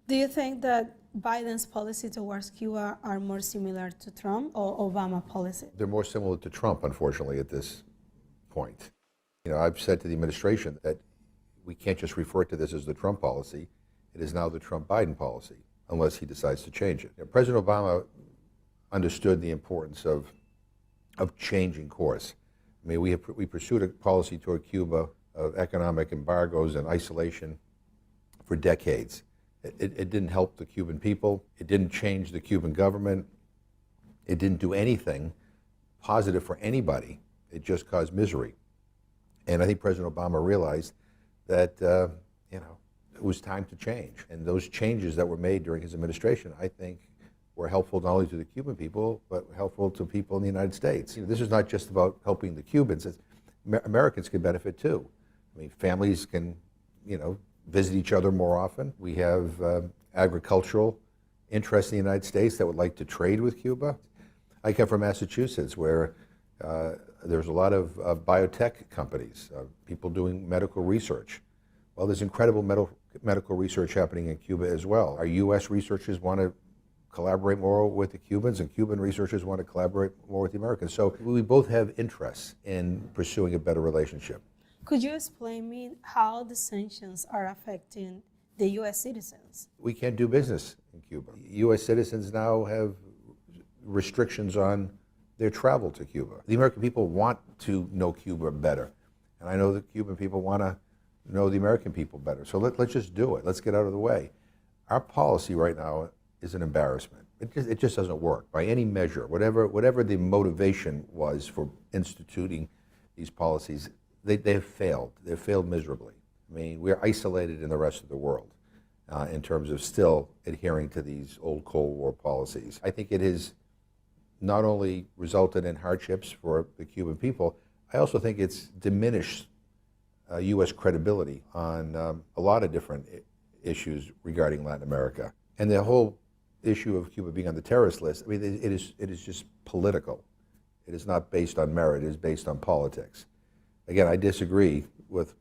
Do you think that Biden's policy towards Cuba are more similar to Trump or Obama policy? They're more similar to Trump, unfortunately, at this point. You know, I've said to the administration that we can't just refer to this as the Trump policy. It is now the Trump-Biden policy, unless he decides to change it. You know, President Obama understood the importance of changing course. I mean, we pursued a policy toward Cuba of economic embargoes and isolation for decades. It didn't help the Cuban people. It didn't change the Cuban government. It didn't do anything positive for anybody. It just caused misery. And I think President Obama realized that, you know, it was time to change. And those changes that were made during his administration, I think, were helpful not only to the Cuban people, but helpful to people in the United States. You know, this is not just about helping the Cubans. Americans can benefit too. I mean, families can, you know, visit each other more often. We have agricultural interests in the United States that would like to trade with Cuba. I come from Massachusetts, where there's a lot of biotech companies, people doing medical research. Well, there's incredible medical research happening in Cuba as well. Our U.S. researchers want to collaborate more with the Cubans, and Cuban researchers want to collaborate more with the Americans. So we both have interests in pursuing a better relationship. Could you explain me how the sanctions are affecting the U.S. citizens? We can't do business in Cuba. U.S. citizens now have restrictions on their travel to Cuba. The American people want to know Cuba better, and I know the Cuban people want to know the American people better. So let's just do it. Let's get out of the way. Our policy right now is an embarrassment. It just doesn't work by any measure. Whatever the motivation was for instituting these policies, they've failed. They've failed miserably. I mean, we're isolated in the rest of the world in terms of still adhering to these old Cold War policies. I think it has not only resulted in hardships for the Cuban people, I also think it's diminished U.S. credibility on a lot of different issues regarding Latin America. And the whole issue of Cuba being on the terrorist list, I mean, it is just political. It is not based on merit. It is based on politics. Again, I disagree with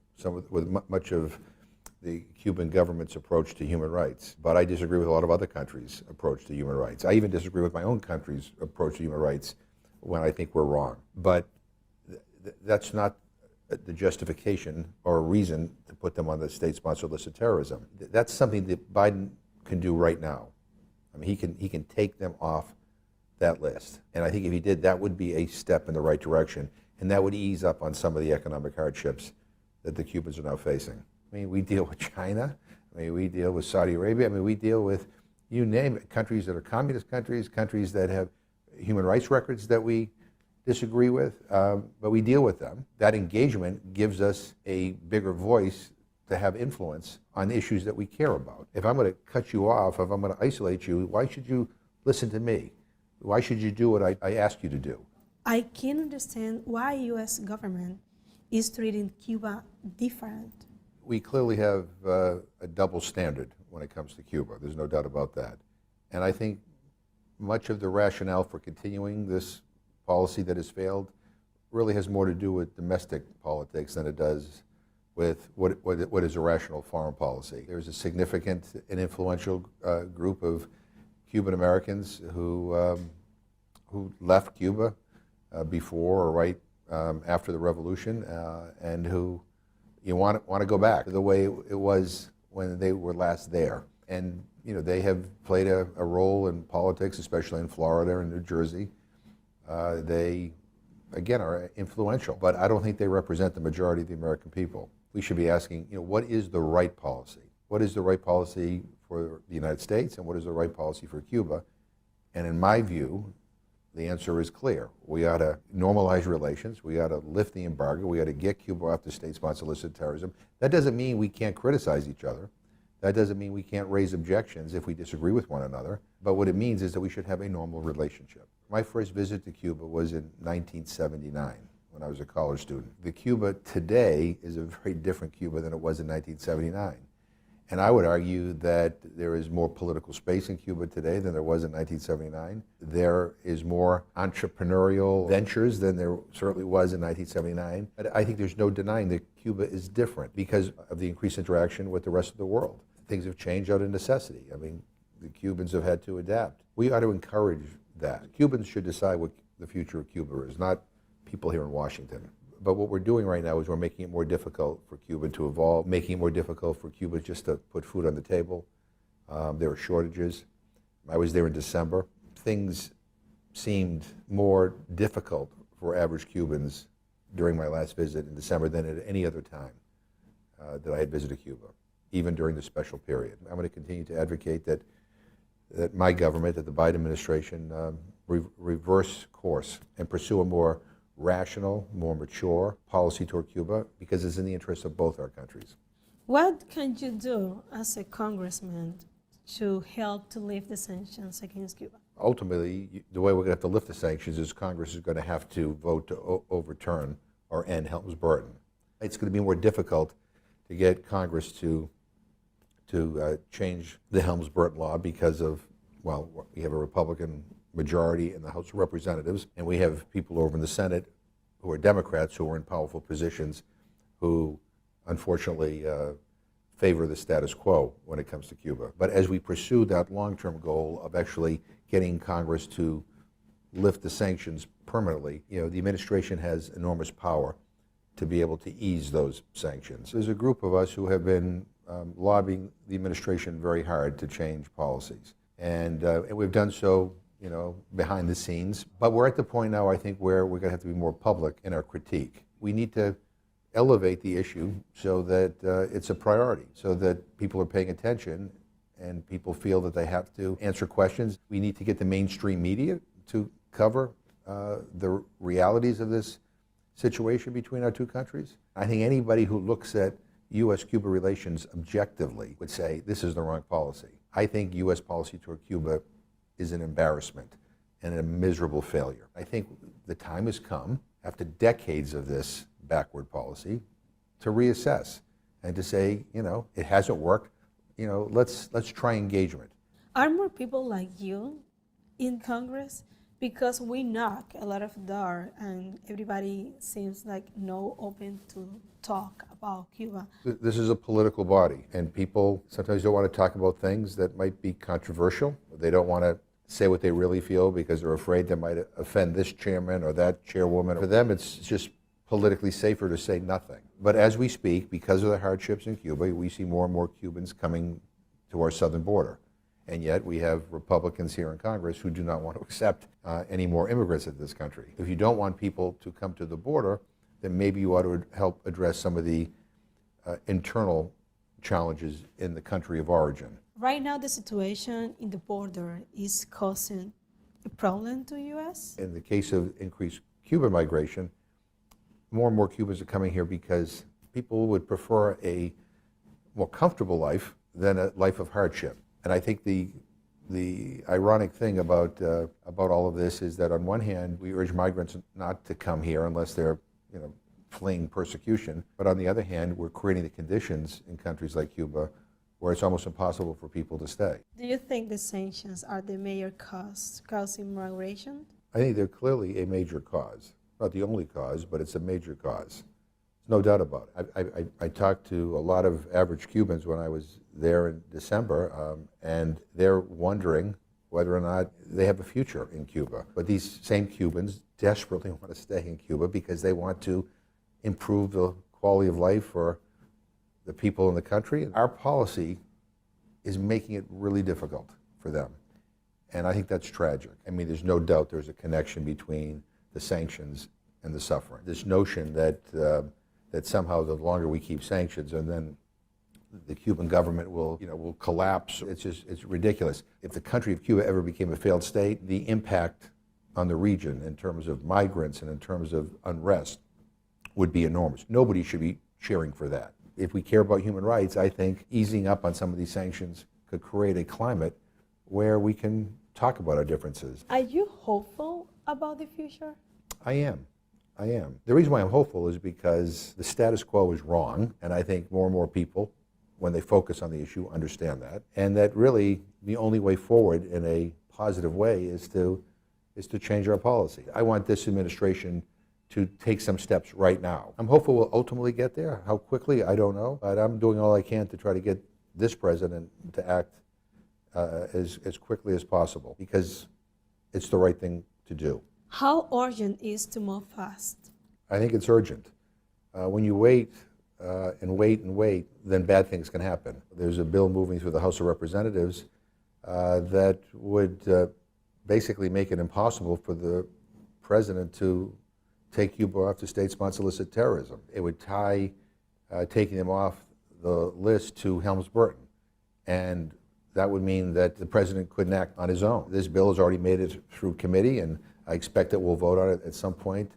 much of the Cuban government's approach to human rights, but I disagree with a lot of other countries' approach to human rights. I even disagree with my own country's approach to human rights when I think we're wrong. But that's not the justification or a reason to put them on the state-sponsored list of terrorism. That's something that Biden can do right now. I mean, he can take them off that list. And I think if he did, that would be a step in the right direction, and that would ease up on some of the economic hardships that the Cubans are now facing. I mean, we deal with China. I mean, we deal with Saudi Arabia. I mean, we deal with, you name it, countries that are communist countries, countries that have human rights records that we disagree with, but we deal with them. That engagement gives us a bigger voice to have influence on issues that we care about. If I'm going to cut you off, if I'm going to isolate you, why should you listen to me? Why should you do what I ask you to do? I can understand why U.S. government is treating Cuba different. We clearly have a double standard when it comes to Cuba. There's no doubt about that. And I think much of the rationale for continuing this policy that has failed really has more to do with domestic politics than it does with what is a rational foreign policy. There's a significant and influential group of Cuban Americans who left Cuba before or right after the revolution, and who want to go back to the way it was when they were last there. And they have played a role in politics, especially in Florida and New Jersey. They, again, are influential, but I don't think they represent the majority of the American people. We should be asking, what is the right policy? What is the right policy for the United States, and what is the right policy for Cuba? And in my view, the answer is clear. We ought to normalize relations. We ought to lift the embargo. We ought to get Cuba off the state-sponsored list of terrorism. That doesn't mean we can't criticize each other. That doesn't mean we can't raise objections if we disagree with one another. But what it means is that we should have a normal relationship. My first visit to Cuba was in 1979 when I was a college student. The Cuba today is a very different Cuba than it was in 1979. And I would argue that there is more political space in Cuba today than there was in 1979. There is more entrepreneurial ventures than there certainly was in 1979. But I think there's no denying that Cuba is different because of the increased interaction with the rest of the world. Things have changed out of necessity. I mean, the Cubans have had to adapt. We ought to encourage that. Cubans should decide what the future of Cuba is, not people here in Washington. But what we're doing right now is we're making it more difficult for Cuba to evolve, making it more difficult for Cuba just to put food on the table. There are shortages. I was there in December. Things seemed more difficult for average Cubans during my last visit in December than at any other time that I had visited Cuba, even during the special period. I'm going to continue to advocate that my government, that the Biden administration, reverse course and pursue a more rational, more mature policy toward Cuba because it's in the interest of both our countries. What can you do as a congressman to help to lift the sanctions against Cuba? Ultimately, the way we're going to have to lift the sanctions is Congress is going to have to vote to overturn or end Helms-Burton. It's going to be more difficult to get Congress to change the Helms-Burton law because of, well, we have a Republican majority in the House of Representatives, and we have people over in the Senate who are Democrats who are in powerful positions who unfortunately favor the status quo when it comes to Cuba. But as we pursue that long-term goal of actually getting Congress to lift the sanctions permanently, the administration has enormous power to be able to ease those sanctions. There's a group of us who have been lobbying the administration very hard to change policies. And we've done so behind the scenes. But we're at the point now, I think, where we're going to have to be more public in our critique. We need to elevate the issue so that it's a priority, so that people are paying attention and people feel that they have to answer questions. We need to get the mainstream media to cover the realities of this situation between our two countries. I think anybody who looks at U.S.-Cuba relations objectively would say this is the wrong policy. I think U.S. policy toward Cuba is an embarrassment and a miserable failure. I think the time has come, after decades of this backward policy, to reassess and to say, it hasn't worked. Let's try engagement. Are more people like you in Congress? Because we knock a lot of doors and everybody seems like no open to talk about Cuba. This is a political body, and people sometimes don't want to talk about things that might be controversial. They don't want to say what they really feel because they're afraid they might offend this chairman or that chairwoman. For them, it's just politically safer to say nothing. But as we speak, because of the hardships in Cuba, we see more and more Cubans coming to our southern border. And yet we have Republicans here in Congress who do not want to accept any more immigrants into this country. If you don't want people to come to the border, then maybe you ought to help address some of the internal challenges in the country of origin. Right now, the situation in the border is causing a problem to the U.S.? In the case of increased Cuban migration, more and more Cubans are coming here because people would prefer a more comfortable life than a life of hardship. And I think the ironic thing about all of this is that on one hand, we urge migrants not to come here unless they're fleeing persecution. But on the other hand, we're creating the conditions in countries like Cuba where it's almost impossible for people to stay. Do you think the sanctions are the major cause causing migration? I think they're clearly a major cause. Not the only cause, but it's a major cause. No doubt about it. I talked to a lot of average Cubans when I was there in December, and they're wondering whether or not they have a future in Cuba. But these same Cubans desperately want to stay in Cuba because they want to improve the quality of life for the people in the country. Our policy is making it really difficult for them. And I think that's tragic. I mean, there's no doubt there's a connection between the sanctions and the suffering. This notion that that somehow the longer we keep sanctions and then the Cuban government will collapse. It's ridiculous. If the country of Cuba ever became a failed state, the impact on the region in terms of migrants and in terms of unrest would be enormous. Nobody should be cheering for that. If we care about human rights, I think easing up on some of these sanctions could create a climate where we can talk about our differences. Are you hopeful about the future? I am. The reason why I'm hopeful is because the status quo is wrong, and I think more and more people when they focus on the issue, understand that, and that really the only way forward in a positive way is to change our policy. I want this administration to take some steps right now. I'm hopeful we'll ultimately get there. How quickly, I don't know, but I'm doing all I can to try to get this president to act as quickly as possible, because it's the right thing to do. How urgent is to move fast? I think it's urgent. When you wait and wait and wait, then bad things can happen. There's a bill moving through the House of Representatives that would basically make it impossible for the president to take Cuba off the state-sponsored list of terrorism. It would tie taking them off the list to Helms-Burton, and that would mean that the president couldn't act on his own. This bill has already made it through committee, and I expect that we'll vote on it at some point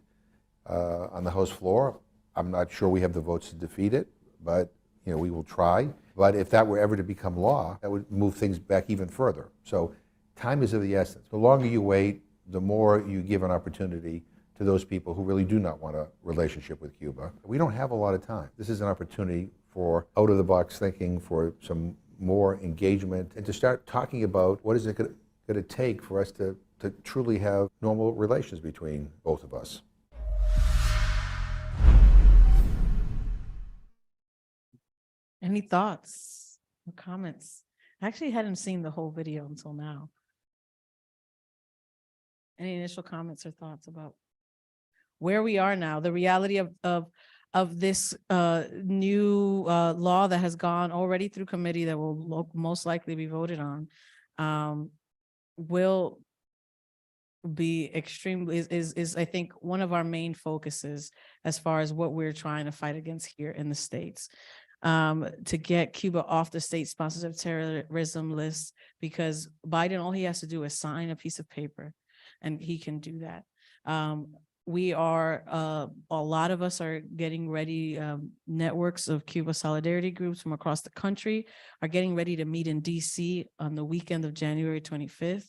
on the House floor. I'm not sure we have the votes to defeat it, but we will try. But if that were ever to become law, that would move things back even further. So time is of the essence. The longer you wait, the more you give an opportunity to those people who really do not want a relationship with Cuba. We don't have a lot of time. This is an opportunity for out-of-the-box thinking, for some more engagement, and to start talking about what is it going to take for us to truly have normal relations between both of us. Any thoughts or comments? I actually hadn't seen the whole video until now. Any initial comments or thoughts about where we are now, the reality of this new law that has gone already through committee that will most likely be voted on, will be extremely is I think one of our main focuses as far as what we're trying to fight against here in the States, to get Cuba off the state-sponsored terrorism list, because Biden, all he has to do is sign a piece of paper and he can do that. We are, a lot of us are getting ready, networks of Cuba solidarity groups from across the country are getting ready to meet in DC on the weekend of January 25th.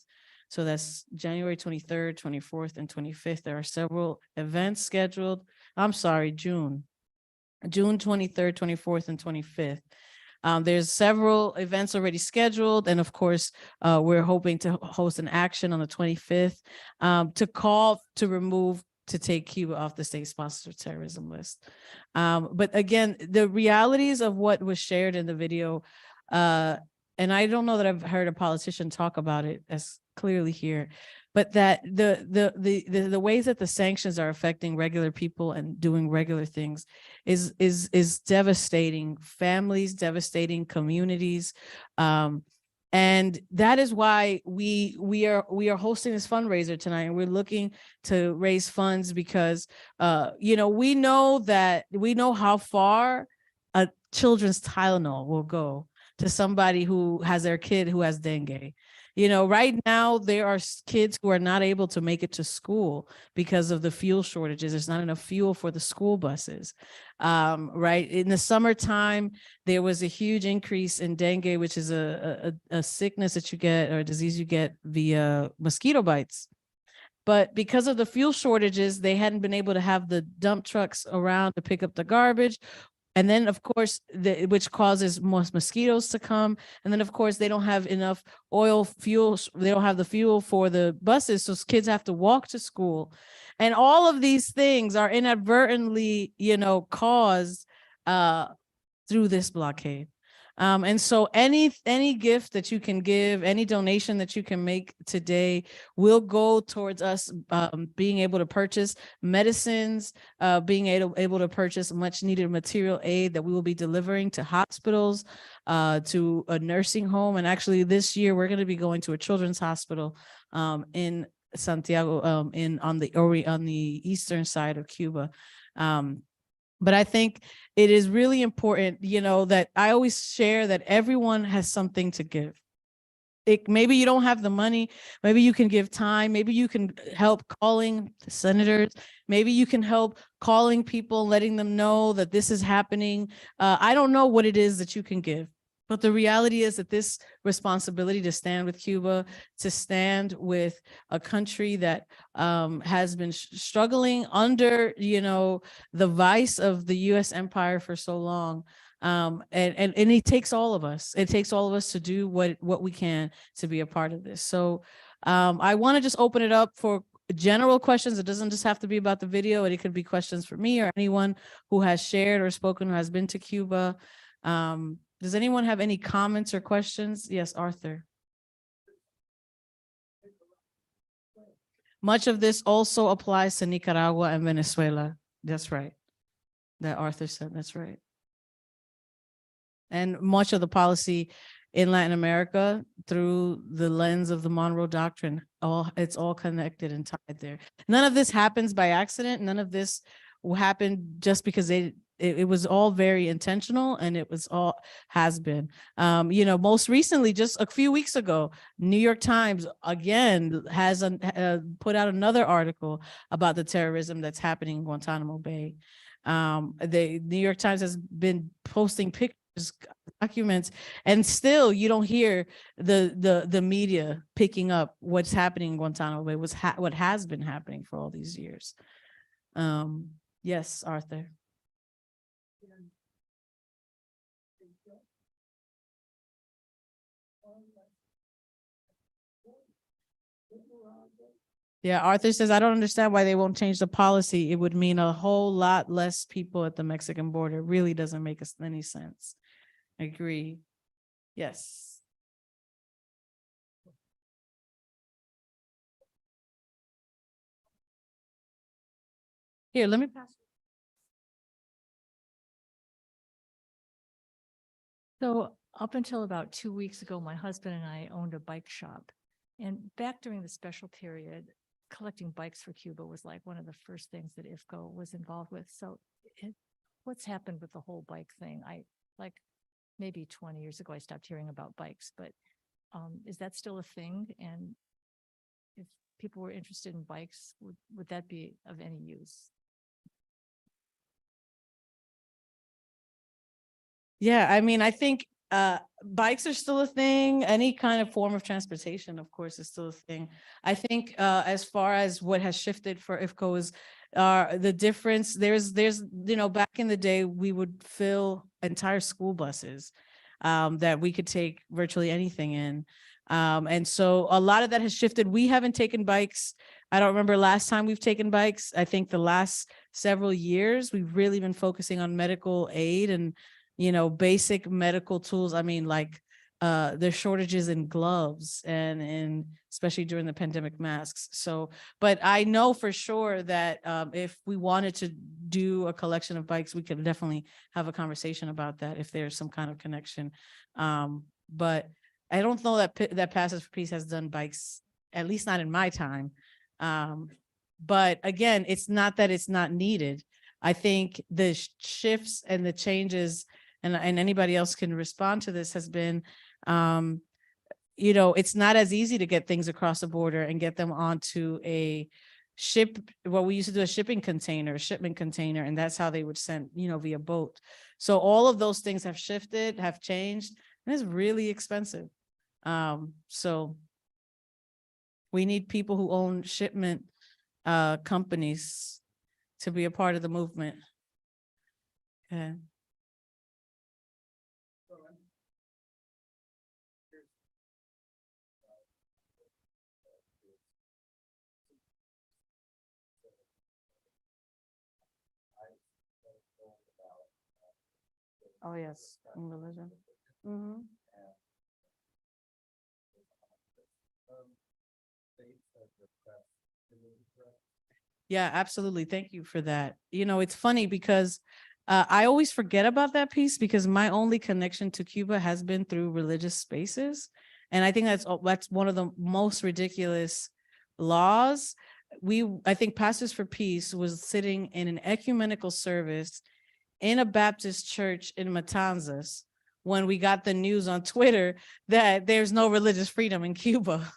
So that's January 23rd, 24th, and 25th. There are several events scheduled. I'm sorry, June 23rd, 24th, and 25th. There's several events already scheduled. And of course, we're hoping to host an action on the 25th to call to remove, to take Cuba off the state-sponsored terrorism list. But again, the realities of what was shared in the video, and I don't know that I've heard a politician talk about it as clearly here, but that the ways that the sanctions are affecting regular people and doing regular things is devastating families, devastating communities. And that is why we are hosting this fundraiser tonight, and we're looking to raise funds because we know how far a children's Tylenol will go to somebody who has their kid who has dengue. Right now there are kids who are not able to make it to school because of the fuel shortages. There's not enough fuel for the school buses. Right. In the summertime, there was a huge increase in dengue, which is a sickness that you get, or a disease you get via mosquito bites. But because of the fuel shortages, they hadn't been able to have the dump trucks around to pick up the garbage. And then, of course, which causes more mosquitoes to come. And then, of course, they don't have enough fuel. They don't have the fuel for the buses. So kids have to walk to school. And all of these things are inadvertently, caused through this blockade. And so any gift that you can give, any donation that you can make today will go towards us being able to purchase medicines, being able to purchase much needed material aid that we will be delivering to hospitals, to a nursing home. And actually this year, we're going to be going to a children's hospital in Santiago, on the eastern side of Cuba. But I think it is really important, that I always share that everyone has something to give. Maybe you don't have the money, maybe you can give time, maybe you can help calling the senators, maybe you can help calling people, letting them know that this is happening. I don't know what it is that you can give, But the reality is that this responsibility to stand with Cuba, to stand with a country that has been struggling under, the vice of the U.S. empire for so long. And it takes all of us. It takes all of us to do what we can to be a part of this. So I want to just open it up for general questions. It doesn't just have to be about the video. It could be questions for me or anyone who has shared or spoken, who has been to Cuba. Does anyone have any comments or questions? Yes, Arthur. Much of this also applies to Nicaragua and Venezuela. That's right. That Arthur said, that's right. And much of the policy in Latin America through the lens of the Monroe Doctrine, it's all connected and tied there. None of this happens by accident. None of this will happen just because it was all very intentional, and it was all has been. Most recently, just a few weeks ago, New York Times again has put out another article about the terrorism that's happening in Guantanamo Bay. The New York Times has been posting pictures, documents, and still you don't hear the media picking up what's happening in Guantanamo Bay, what has been happening for all these years. Yes, Arthur. Yeah, Arthur says, I don't understand why they won't change the policy. It would mean a whole lot less people at the Mexican border. It really doesn't make any sense. I agree. Yes. Here, let me pass. So up until about 2 weeks ago, my husband and I owned a bike shop. And back during the special period, collecting bikes for Cuba was like one of the first things that Ifco was involved with. So what's happened with the whole bike thing? Maybe 20 years ago, I stopped hearing about bikes, but is that still a thing? And if people were interested in bikes, would that be of any use? Yeah, I mean, I think bikes are still a thing. Any kind of form of transportation, of course, is still a thing. I think as far as what has shifted for Ifco is the difference. There's back in the day, we would fill entire school buses that we could take virtually anything in. And so a lot of that has shifted. We haven't taken bikes. I don't remember last time we've taken bikes. I think the last several years, we've really been focusing on medical aid and basic medical tools. I mean, there's shortages in gloves and especially during the pandemic, masks. So, but I know for sure that if we wanted to do a collection of bikes, we could definitely have a conversation about that if there's some kind of connection. But I don't know that Pastors for Peace has done bikes, at least not in my time. But again, it's not that it's not needed. I think the shifts and the changes, and anybody else can respond to this, has been, it's not as easy to get things across the border and get them onto a ship. Well, we used to do a shipment container, and that's how they would send, via boat. So all of those things have shifted, have changed, and it's really expensive. So we need people who own shipment companies to be a part of the movement. Okay. Oh, yes, in religion. Mm-hmm. Yeah, absolutely. Thank you for that. It's funny because I always forget about that piece because my only connection to Cuba has been through religious spaces. And I think that's one of the most ridiculous laws. I think Pastors for Peace was sitting in an ecumenical service in a Baptist church in Matanzas when we got the news on Twitter that there's no religious freedom in Cuba.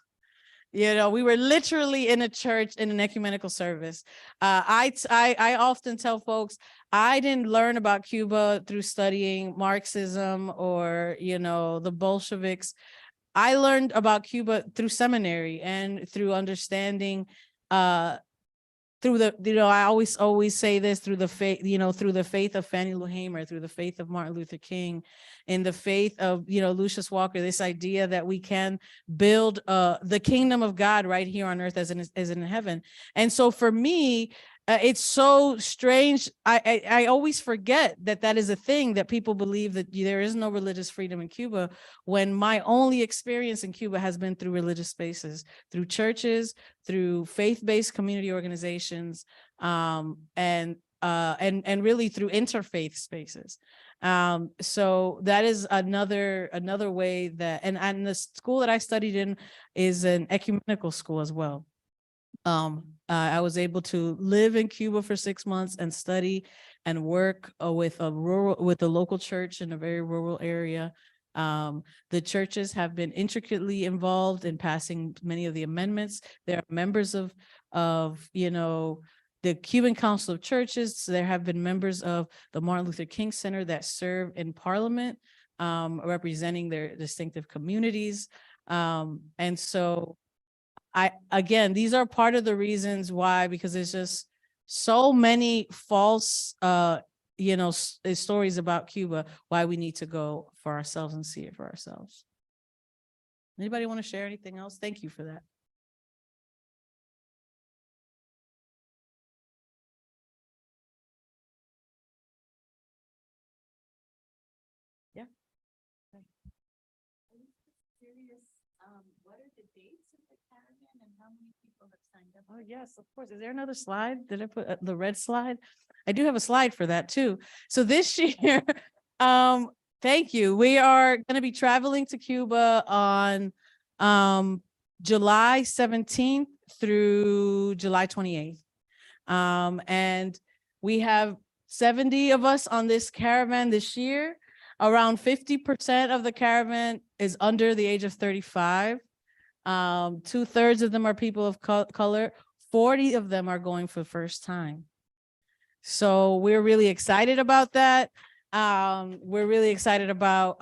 You know, we were literally in a church in an ecumenical service. I often tell folks, I didn't learn about Cuba through studying Marxism or, you know, the Bolsheviks. I learned about Cuba through seminary and through understanding, through the, you know, I always say this, through the faith, you know, through the faith of Fannie Lou Hamer, through the faith of Martin Luther King, in the faith of, you know, Lucius Walker, this idea that we can build the kingdom of God right here on earth as in heaven. And so for me, it's so strange. I always forget that that is a thing, that people believe that there is no religious freedom in Cuba, when my only experience in Cuba has been through religious spaces, through churches, through faith-based community organizations, and really through interfaith spaces. So that is another way that, and the school that I studied in is an ecumenical school as well. I was able to live in Cuba for 6 months and study and work with a local church in a very rural area. The churches have been intricately involved in passing many of the amendments. There are members of you know, the Cuban Council of Churches. So there have been members of the Martin Luther King Center that serve in Parliament, representing their distinctive communities. And so again, these are part of the reasons why, because there's just so many false, you know, stories about Cuba, why we need to go for ourselves and see it for ourselves. Anybody want to share anything else? Thank you for that. Yeah. What are the dates of the Caravan and how many people have signed up? Oh, yes, of course. Is there another slide? Did I put the red slide? I do have a slide for that too. So this year, thank you. We are going to be traveling to Cuba on July 17th through July 28th. And we have 70 of us on this caravan this year. Around 50% of the caravan is under the age of 35. 2/3 of them are people of color. 40 of them are going for the first time. So we're really excited about that. We're really excited about,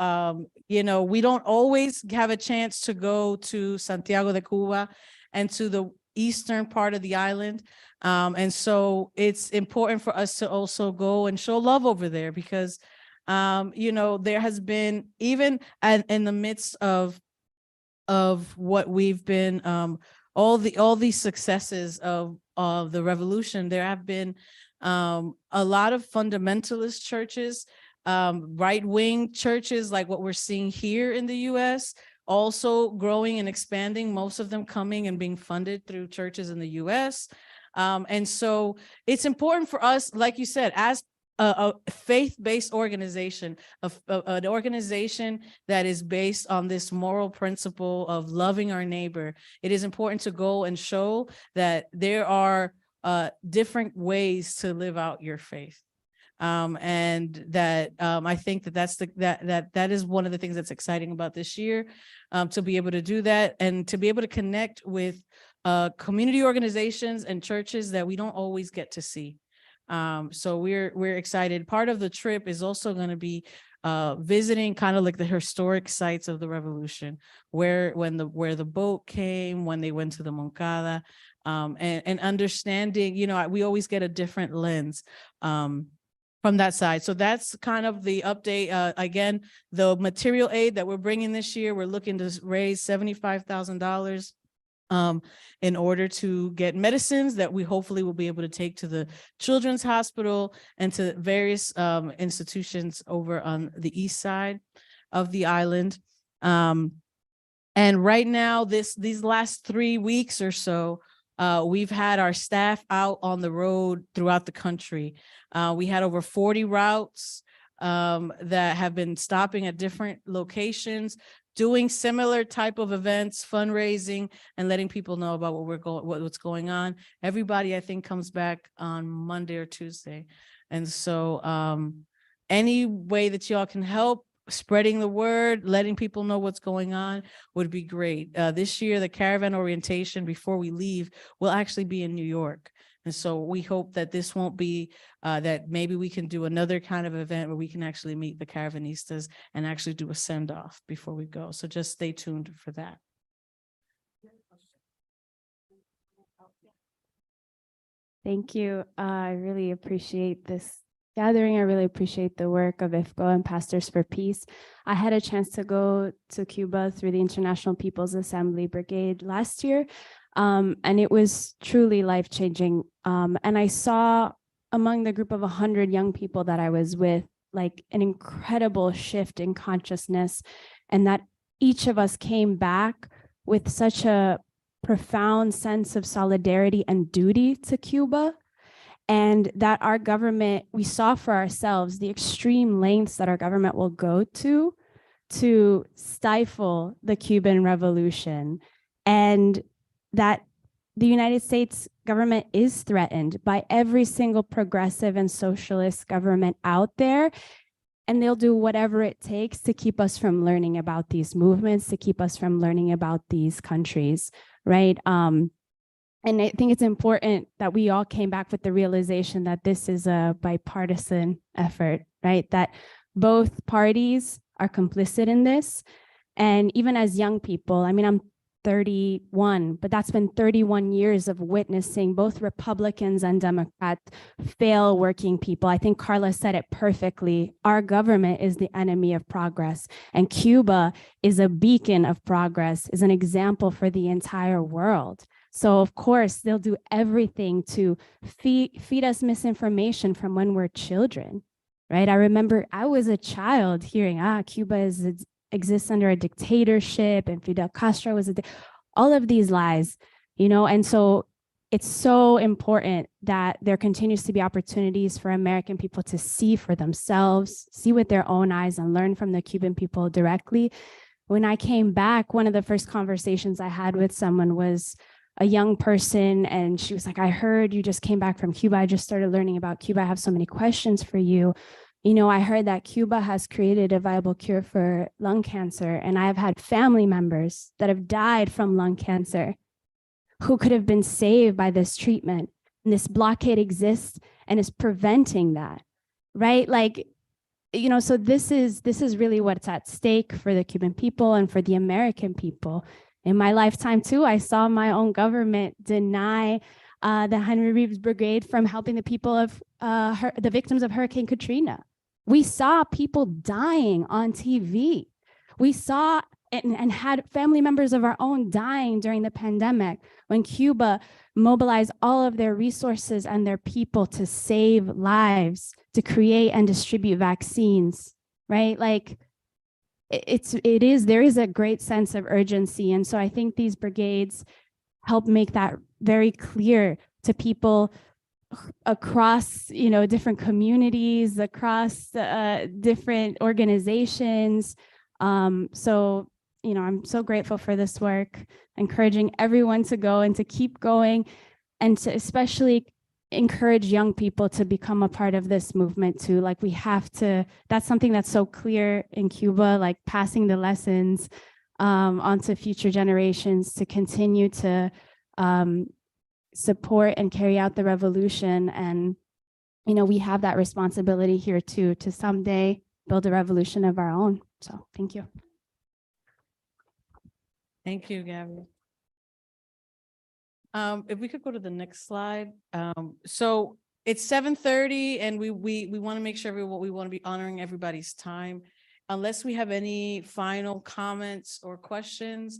you know, we don't always have a chance to go to Santiago de Cuba and to the eastern part of the island. And so it's important for us to also go and show love over there, because you know, there has been, even in the midst of what we've been, all these successes of the revolution, there have been a lot of fundamentalist churches, right-wing churches, like what we're seeing here in the US, also growing and expanding, most of them coming and being funded through churches in the US. And so it's important for us, like you said, as a faith-based organization, an organization that is based on this moral principle of loving our neighbor. It is important to go and show that there are different ways to live out your faith. And that I think that is one of the things that's exciting about this year, to be able to do that and to be able to connect with community organizations and churches that we don't always get to see. So we're excited. Part of the trip is also going to be visiting kind of like the historic sites of the revolution, where the boat came, when they went to the Moncada, and understanding, you know, we always get a different lens from that side. So that's kind of the update. Again, the material aid that we're bringing this year, we're looking to raise $75,000 in order to get medicines that we hopefully will be able to take to the Children's Hospital and to various institutions over on the east side of the island. And right now, these last 3 weeks or so, we've had our staff out on the road throughout the country. We had over 40 routes that have been stopping at different locations, doing similar type of events, fundraising, and letting people know about what's going on. Everybody, I think, comes back on Monday or Tuesday. And so any way that y'all can help, spreading the word, letting people know what's going on would be great. This year, the Caravan orientation before we leave will actually be in New York. And so we hope that this won't be, that maybe we can do another kind of event where we can actually meet the Caravanistas and actually do a send off before we go. So just stay tuned for that. Thank you. I really appreciate this gathering. I really appreciate the work of Ifco and Pastors for Peace. I had a chance to go to Cuba through the International People's Assembly Brigade last year, and it was truly life-changing. And I saw among the group of 100 young people that I was with, like an incredible shift in consciousness, and that each of us came back with such a profound sense of solidarity and duty to Cuba, and that our government, we saw for ourselves the extreme lengths that our government will go to stifle the Cuban Revolution, and that the United States government is threatened by every single progressive and socialist government out there. And they'll do whatever it takes to keep us from learning about these movements, to keep us from learning about these countries, right? And I think it's important that we all came back with the realization that this is a bipartisan effort, right? That both parties are complicit in this. And even as young people, I mean, I'm 31, but that's been 31 years of witnessing both Republicans and Democrats fail working people. I think Carla said it perfectly. Our government is the enemy of progress, and Cuba is a beacon of progress, is an example for the entire world. So of course, they'll do everything to feed us misinformation from when we're children, right? I remember I was a child hearing, Cuba exists under a dictatorship and Fidel Castro was all of these lies, and so it's so important that there continues to be opportunities for American people to see for themselves, see with their own eyes, and learn from the Cuban people directly. When I came back, one of the first conversations I had with someone was a young person, and she was like, I heard you just came back from Cuba. I just started learning about Cuba. I have so many questions for you. I heard that Cuba has created a viable cure for lung cancer, and I have had family members that have died from lung cancer who could have been saved by this treatment. And this blockade exists and is preventing that, right? So this is really what's at stake for the Cuban people and for the American people. In my lifetime too, I saw my own government deny the Henry Reeves Brigade from helping the people of the victims of Hurricane Katrina. We saw people dying on TV. We saw and had family members of our own dying during the pandemic when Cuba mobilized all of their resources and their people to save lives, to create and distribute vaccines, right? There is a great sense of urgency. And so I think these brigades help make that very clear to people across, different communities, across different organizations. So, I'm so grateful for this work, encouraging everyone to go and to keep going, and to especially encourage young people to become a part of this movement too. We have to, that's something that's so clear in Cuba, passing the lessons onto future generations to continue to support and carry out the revolution. And, we have that responsibility here too, to someday build a revolution of our own. So thank you. Thank you, Gabby. If we could go to the next slide. So it's 7:30 and we want to make sure we want to be honoring everybody's time. Unless we have any final comments or questions,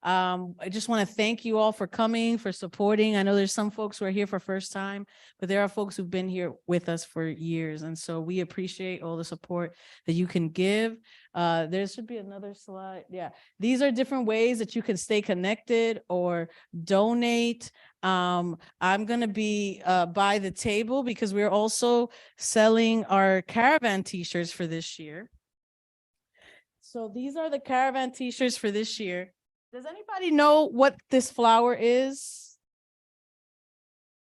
I just want to thank you all for coming, for supporting. I know there's some folks who are here for first time, but there are folks who've been here with us for years. And so we appreciate all the support that you can give. There should be another slide. Yeah, these are different ways that you can stay connected or donate. I'm going to be by the table because we're also selling our Caravan t-shirts for this year. So these are the Caravan t-shirts for this year. Does anybody know what this flower is?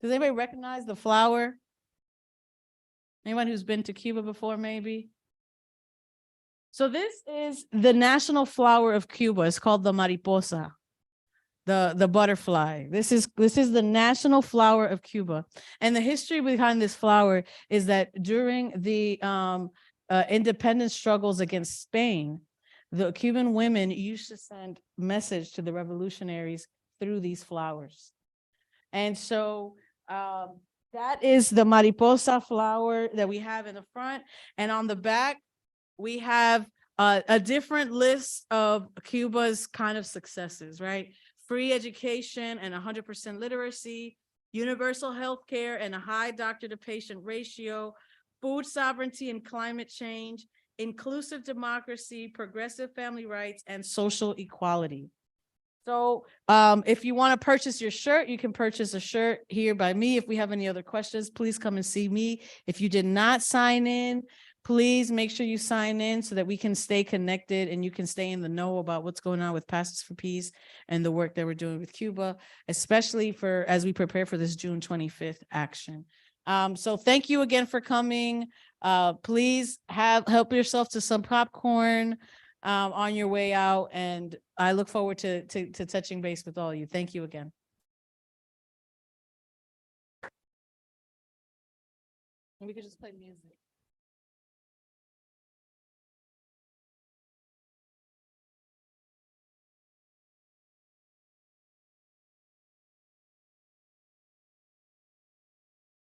Does anybody recognize the flower? Anyone who's been to Cuba before, maybe? So this is the national flower of Cuba. It's called the mariposa, the butterfly. This is the national flower of Cuba. And the history behind this flower is that during the independence struggles against Spain, the Cuban women used to send message to the revolutionaries through these flowers. And so that is the mariposa flower that we have in the front. And on the back, we have a different list of Cuba's kind of successes, right? Free education and 100% literacy, universal health care and a high doctor to patient ratio, food sovereignty and climate change, inclusive democracy, progressive family rights, and social equality. So if you want to purchase your shirt, you can purchase a shirt here by me. If we have any other questions, please come and see me. If you did not sign in, please make sure you sign in so that we can stay connected and you can stay in the know about what's going on with Pastors for Peace and the work that we're doing with Cuba, especially as we prepare for this June 25th action. So thank you again for coming. Please help yourself to some popcorn on your way out. And I look forward to touching base with all of you. Thank you again. We could just play music.